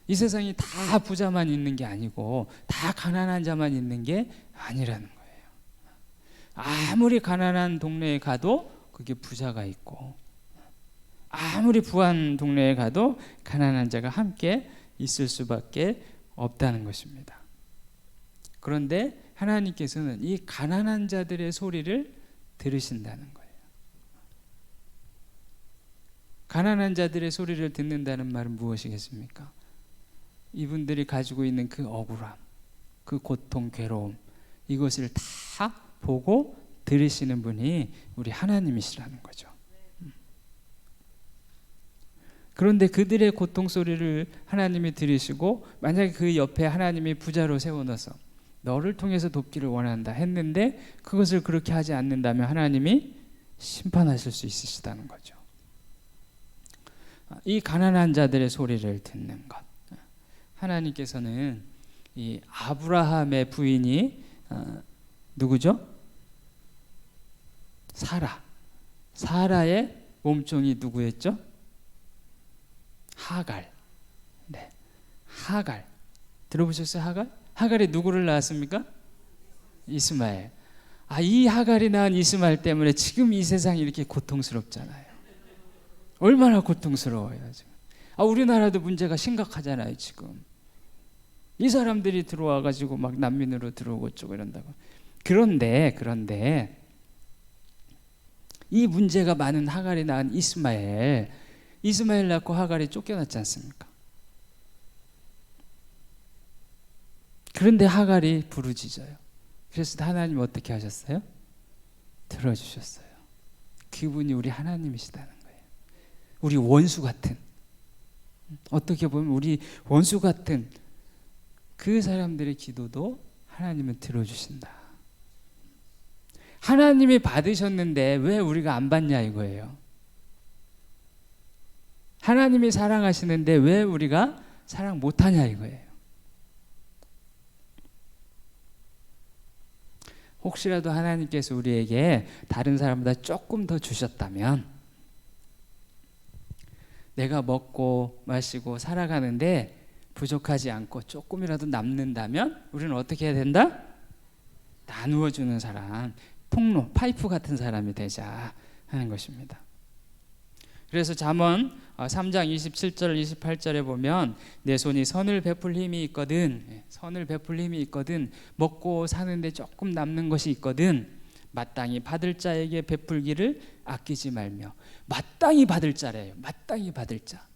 이 세상이 다 부자만 있는 게 아니고 다 가난한 자만 있는 게 아니라는 거예요. 아무리 가난한 동네에 가도 그게 부자가 있고, 아무리 부한 동네에 가도 가난한 자가 함께 있을 수밖에 없다는 것입니다. 그런데 하나님께서는 이 가난한 자들의 소리를 들으신다는 거예요. 가난한 자들의 소리를 듣는다는 말은 무엇이겠습니까? 이분들이 가지고 있는 그 억울함, 그 고통, 괴로움, 이것을 다 보고 들으시는 분이 우리 하나님이시라는 거죠. 그런데 그들의 고통 소리를 하나님이 들으시고, 만약에 그 옆에 하나님이 부자로 세워놔서 너를 통해서 돕기를 원한다 했는데 그것을 그렇게 하지 않는다면 하나님이 심판하실 수 있으시다는 거죠. 이 가난한 자들의 소리를 듣는 것, 하나님께서는 이 아브라함의 부인이 누구죠? 사라의 몸종이 누구였죠? 하갈. 네, 하갈. 들어보셨어요? 하갈이 누구를 낳았습니까? 이스마엘. 이 하갈이 낳은 이스마엘 때문에 지금 이 세상이 이렇게 고통스럽잖아요. 얼마나 고통스러워요 지금. 우리나라도 문제가 심각하잖아요 지금. 이 사람들이 들어와 가지고 막 난민으로 들어오고 어쩌고 이런다고. 그런데 이 문제가 많은 하갈이 낳은 이스마엘 낳고 하갈이 쫓겨났지 않습니까? 그런데 하갈이 부르짖어요. 그래서 하나님 어떻게 하셨어요? 들어주셨어요. 그분이 우리 하나님이시다는 거예요. 우리 원수 같은, 어떻게 보면 우리 원수 같은 그 사람들의 기도도 하나님은 들어주신다. 하나님이 받으셨는데 왜 우리가 안 받냐 이거예요. 하나님이 사랑하시는데 왜 우리가 사랑 못하냐 이거예요. 혹시라도 하나님께서 우리에게 다른 사람보다 조금 더 주셨다면, 내가 먹고 마시고 살아가는데 부족하지 않고 조금이라도 남는다면 우리는 어떻게 해야 된다? 나누어주는 사람, 통로, 파이프 같은 사람이 되자 하는 것입니다. 그래서 잠언 3장 27절 28절에 보면 내 손이 선을 베풀 힘이 있거든, 먹고 사는데 조금 남는 것이 있거든 마땅히 받을 자에게 베풀기를 아끼지 말며. 마땅히 받을 자래요. 마땅히 받을 자.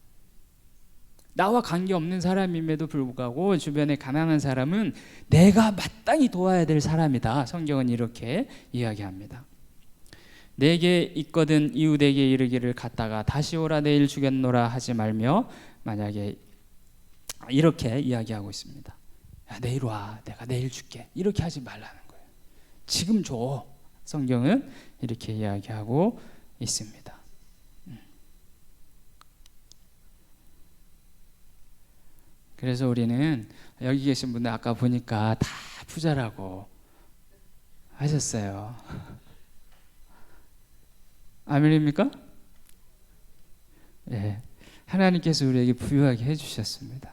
나와 관계없는 사람임에도 불구하고 주변에 가난한 사람은 내가 마땅히 도와야 될 사람이다. 성경은 이렇게 이야기합니다. 내게 있거든 이웃에게 이르기를 갔다가 다시 오라 내일 주겠노라 하지 말며. 만약에 이렇게 이야기하고 있습니다. 야, 내일 와, 내가 내일 줄게, 이렇게 하지 말라는 거예요. 지금 줘. 성경은 이렇게 이야기하고 있습니다. 그래서 우리는 여기 계신 분들 아까 보니까 다 부자라고 하셨어요. 아멘입니까? 네, 하나님께서 우리에게 부유하게 해주셨습니다.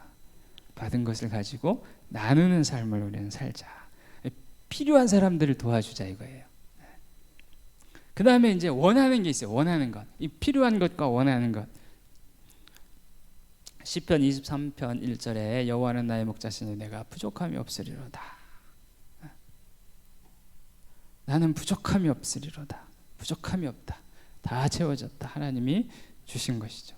받은 것을 가지고 나누는 삶을 우리는 살자. 필요한 사람들을 도와주자 이거예요. 그 다음에 이제 원하는 게 있어요. 원하는 것. 이 필요한 것과 원하는 것. 시편 23편 1절에 여호와는 나의 목자시니 내가 부족함이 없으리로다. 나는 부족함이 없으리로다. 부족함이 없다. 다 채워졌다. 하나님이 주신 것이죠.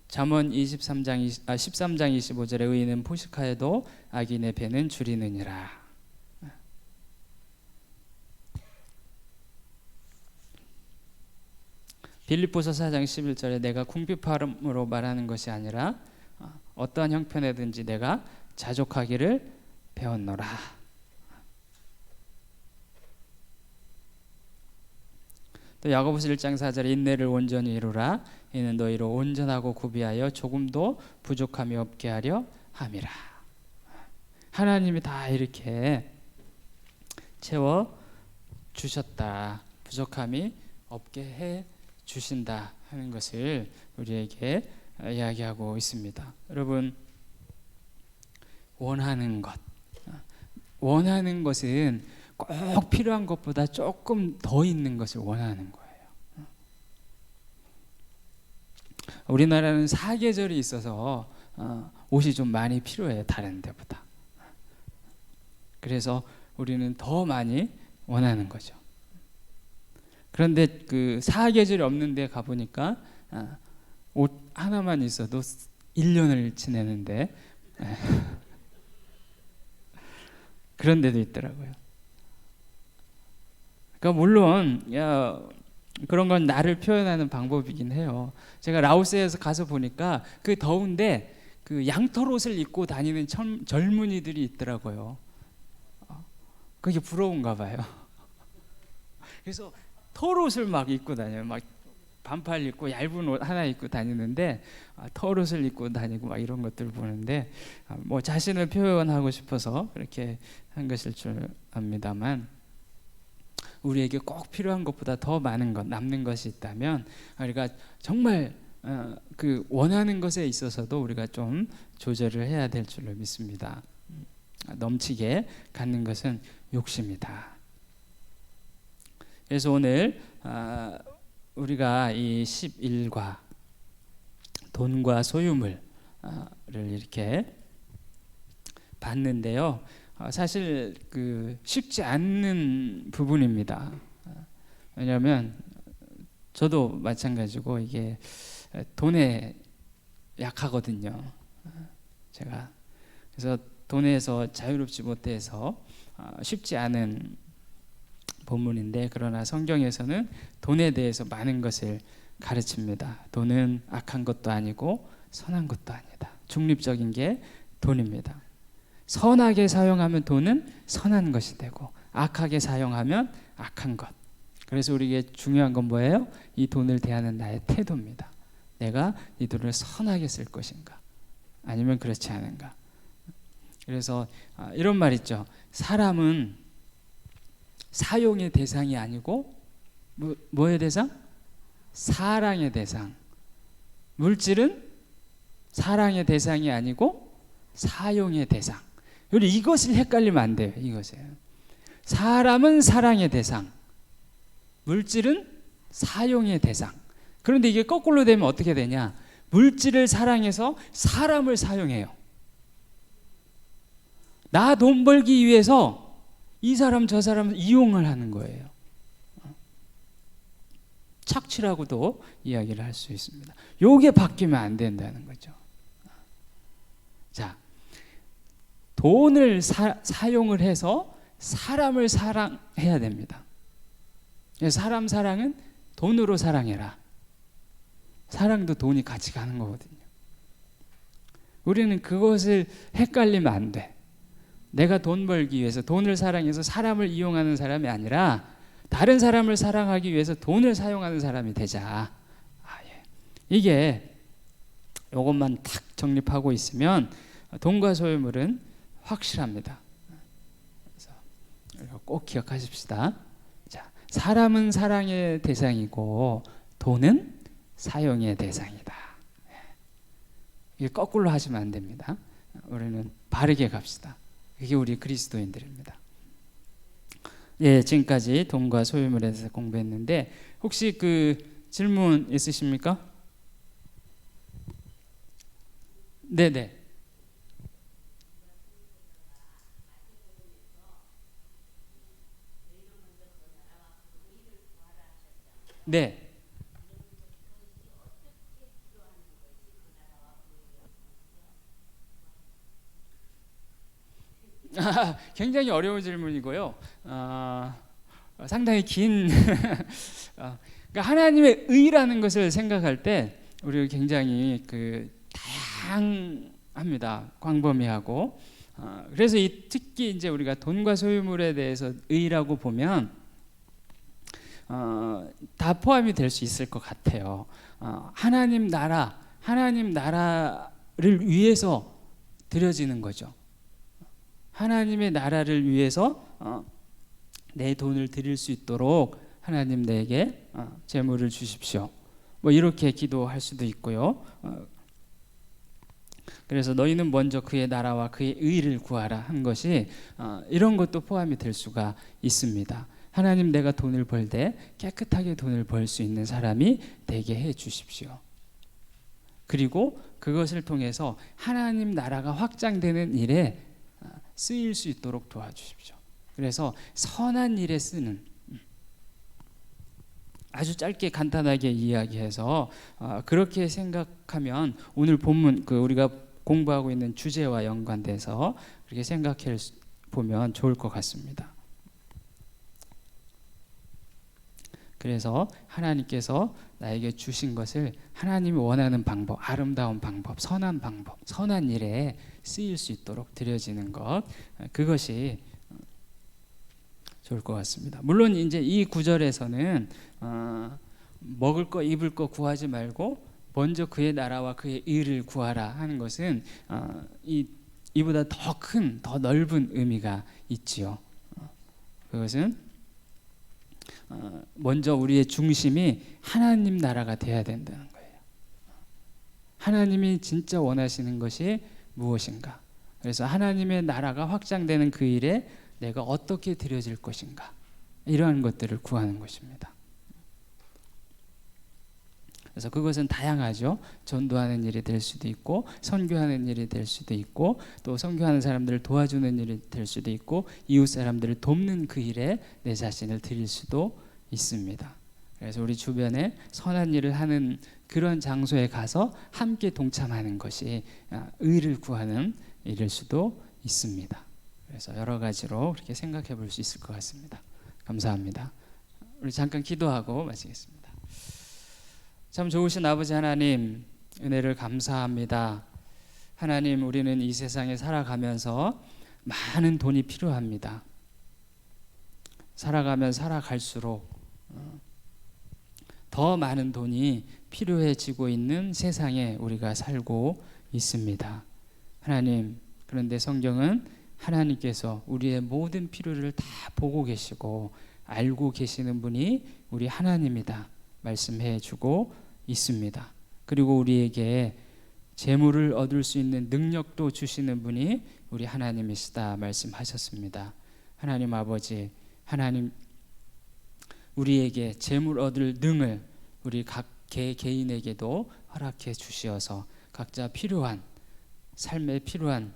잠언 13장 25절에 의인은 포식하여도 악인의 배는 줄이느니라. 빌립보서 4장 11절에 내가 궁핍함으로 말하는 것이 아니라 어떠한 형편에든지 내가 자족하기를 배웠노라. 또 야고보서 1장 4절에 인내를 온전히 이루라. 이는 너희로 온전하고 구비하여 조금도 부족함이 없게 하려 함이라. 하나님이 다 이렇게 채워 주셨다. 부족함이 없게 해 주신다 하는 것을 우리에게 이야기하고 있습니다. 여러분, 원하는 것은 꼭 필요한 것보다 조금 더 있는 것을 원하는 거예요. 우리나라는 사계절이 있어서 옷이 좀 많이 필요해요, 다른 데보다. 그래서 우리는 더 많이 원하는 거죠. 그런데 그 사계절이 없는 데 가보니까 옷 하나만 있어도 1년을 지내는데 그런 데도 있더라고요. 그러니까 물론 그런 건 나를 표현하는 방법이긴 해요. 제가 라오스에서 가서 보니까 그 더운데 그 양털 옷을 입고 다니는 젊은이들이 있더라고요. 그게 부러운가 봐요. 그래서 털옷을 막 입고 다녀요. 막 반팔 입고 얇은 옷 하나 입고 다니는데 털옷을 입고 다니고 막 이런 것들 보는데 뭐 자신을 표현하고 싶어서 그렇게 한 것일 줄 압니다만, 우리에게 꼭 필요한 것보다 더 많은 것, 남는 것이 있다면 우리가 정말 그 원하는 것에 있어서도 우리가 좀 조절을 해야 될 줄로 믿습니다. 넘치게 갖는 것은 욕심이다. 그래서 오늘 우리가 이 11과 돈과 소유물을 이렇게 봤는데요. 사실 그 쉽지 않는 부분입니다. 왜냐하면 저도 마찬가지고 이게 돈에 약하거든요. 제가 그래서 돈에서 자유롭지 못해서 쉽지 않은 본문인데, 그러나 성경에서는 돈에 대해서 많은 것을 가르칩니다. 돈은 악한 것도 아니고 선한 것도 아니다. 중립적인 게 돈입니다. 선하게 사용하면 돈은 선한 것이 되고, 악하게 사용하면 악한 것. 그래서 우리에게 중요한 건 뭐예요? 이 돈을 대하는 나의 태도입니다. 내가 이 돈을 선하게 쓸 것인가, 아니면 그렇지 않은가. 그래서 이런 말 있죠. 사람은 사용의 대상이 아니고 뭐의 대상? 사랑의 대상. 물질은 사랑의 대상이 아니고 사용의 대상. 우리 이것을 헷갈리면 안 돼요. 이것을. 사람은 사랑의 대상, 물질은 사용의 대상. 그런데 이게 거꾸로 되면 어떻게 되냐? 물질을 사랑해서 사람을 사용해요. 나 돈 벌기 위해서 이 사람 저 사람을 이용을 하는 거예요. 착취라고도 이야기를 할 수 있습니다. 요게 바뀌면 안 된다는 거죠. 자, 돈을 사용을 해서 사람을 사랑해야 됩니다. 사람 사랑은 돈으로 사랑해라. 사랑도 돈이 같이 가는 거거든요. 우리는 그것을 헷갈리면 안 돼. 내가 돈 벌기 위해서 돈을 사랑해서 사람을 이용하는 사람이 아니라 다른 사람을 사랑하기 위해서 돈을 사용하는 사람이 되자. 예. 이게 이것만 딱 정립하고 있으면 돈과 소유물은 확실합니다. 그래서 꼭 기억하십시다. 자, 사람은 사랑의 대상이고 돈은 사용의 대상이다. 이게 거꾸로 하시면 안 됩니다. 우리는 바르게 갑시다. 이게 우리 그리스도인들입니다. 예, 지금까지 돈과 소유물에 대해서 공부했는데 혹시 그 질문 있으십니까? 네네. 네. 굉장히 어려운 질문이고요. 상당히 긴. 그러니까 하나님의 의라는 것을 생각할 때 우리가 굉장히 그 다양합니다. 광범위하고. 그래서 특히 이제 우리가 돈과 소유물에 대해서 의라고 보면 다 포함이 될 수 있을 것 같아요. 하나님 나라를 위해서 드려지는 거죠. 하나님의 나라를 위해서 내 돈을 드릴 수 있도록 하나님 내게 재물을 주십시오. 뭐 이렇게 기도할 수도 있고요. 그래서 너희는 먼저 그의 나라와 그의 의를 구하라 한 것이 이런 것도 포함이 될 수가 있습니다. 하나님, 내가 돈을 벌 때 깨끗하게 돈을 벌 수 있는 사람이 되게 해 주십시오. 그리고 그것을 통해서 하나님 나라가 확장되는 일에 쓰일 수 있도록 도와주십시오. 그래서 선한 일에 쓰는, 아주 짧게 간단하게 이야기해서 그렇게 생각하면 오늘 본문 우리가 공부하고 있는 주제와 연관돼서 그렇게 생각해 보면 좋을 것 같습니다. 그래서 하나님께서 나에게 주신 것을 하나님이 원하는 방법, 아름다운 방법, 선한 방법, 선한 일에 쓰일 수 있도록 드려지는 것, 그것이 좋을 것 같습니다. 물론 이제 이 구절에서는 먹을 거 입을 거 구하지 말고 먼저 그의 나라와 그의 의를 구하라 하는 것은 이보다 더 큰, 더 넓은 의미가 있지요. 그것은 먼저 우리의 중심이 하나님 나라가 돼야 된다는 거예요. 하나님이 진짜 원하시는 것이 무엇인가? 그래서 하나님의 나라가 확장되는 그 일에 내가 어떻게 드려질 것인가? 이러한 것들을 구하는 것입니다. 그래서 그것은 다양하죠. 전도하는 일이 될 수도 있고, 선교하는 일이 될 수도 있고, 또 선교하는 사람들을 도와주는 일이 될 수도 있고, 이웃 사람들을 돕는 그 일에 내 자신을 드릴 수도 있습니다. 그래서 우리 주변에 선한 일을 하는 그런 장소에 가서 함께 동참하는 것이 의를 구하는 일일 수도 있습니다. 그래서 여러 가지로 그렇게 생각해 볼 수 있을 것 같습니다. 감사합니다. 우리 잠깐 기도하고 마치겠습니다. 참 좋으신 아버지 하나님, 은혜를 감사합니다. 하나님, 우리는 이 세상에 살아가면서 많은 돈이 필요합니다. 살아가면 살아갈수록 더 많은 돈이 필요해지고 있는 세상에 우리가 살고 있습니다. 하나님, 그런데 성경은 하나님께서 우리의 모든 필요를 다 보고 계시고 알고 계시는 분이 우리 하나님이다 말씀해 주고 있습니다. 그리고 우리에게 재물을 얻을 수 있는 능력도 주시는 분이 우리 하나님이시다 말씀하셨습니다. 하나님 아버지, 하나님 우리에게 재물 얻을 능을 우리 각 개인에게도 허락해 주시어서 각자 필요한, 삶에 필요한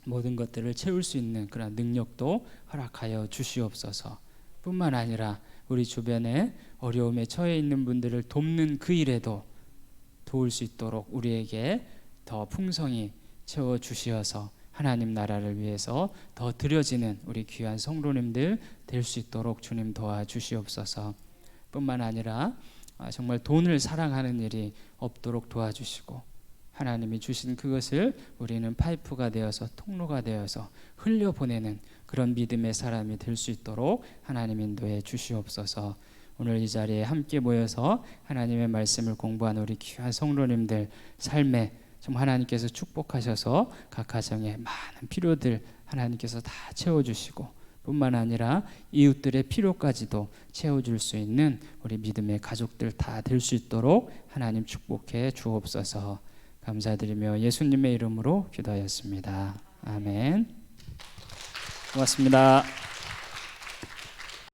모든 것들을 채울 수 있는 그런 능력도 허락하여 주시옵소서. 뿐만 아니라 우리 주변에 어려움에 처해 있는 분들을 돕는 그 일에도 도울 수 있도록 우리에게 더 풍성히 채워 주시어서 하나님 나라를 위해서 더 드려지는 우리 귀한 성도님들 될 수 있도록 주님 도와주시옵소서. 뿐만 아니라 정말 돈을 사랑하는 일이 없도록 도와주시고, 하나님이 주신 그것을 우리는 파이프가 되어서, 통로가 되어서 흘려보내는 그런 믿음의 사람이 될 수 있도록 하나님 인도해 주시옵소서. 오늘 이 자리에 함께 모여서 하나님의 말씀을 공부한 우리 귀한 성도님들 삶에 정말 하나님께서 축복하셔서 각 가정의 많은 필요들 하나님께서 다 채워주시고, 뿐만 아니라 이웃들의 필요까지도 채워줄 수 있는 우리 믿음의 가족들 다 될 수 있도록 하나님 축복해 주옵소서. 감사드리며 예수님의 이름으로 기도하였습니다. 아멘. 고맙습니다.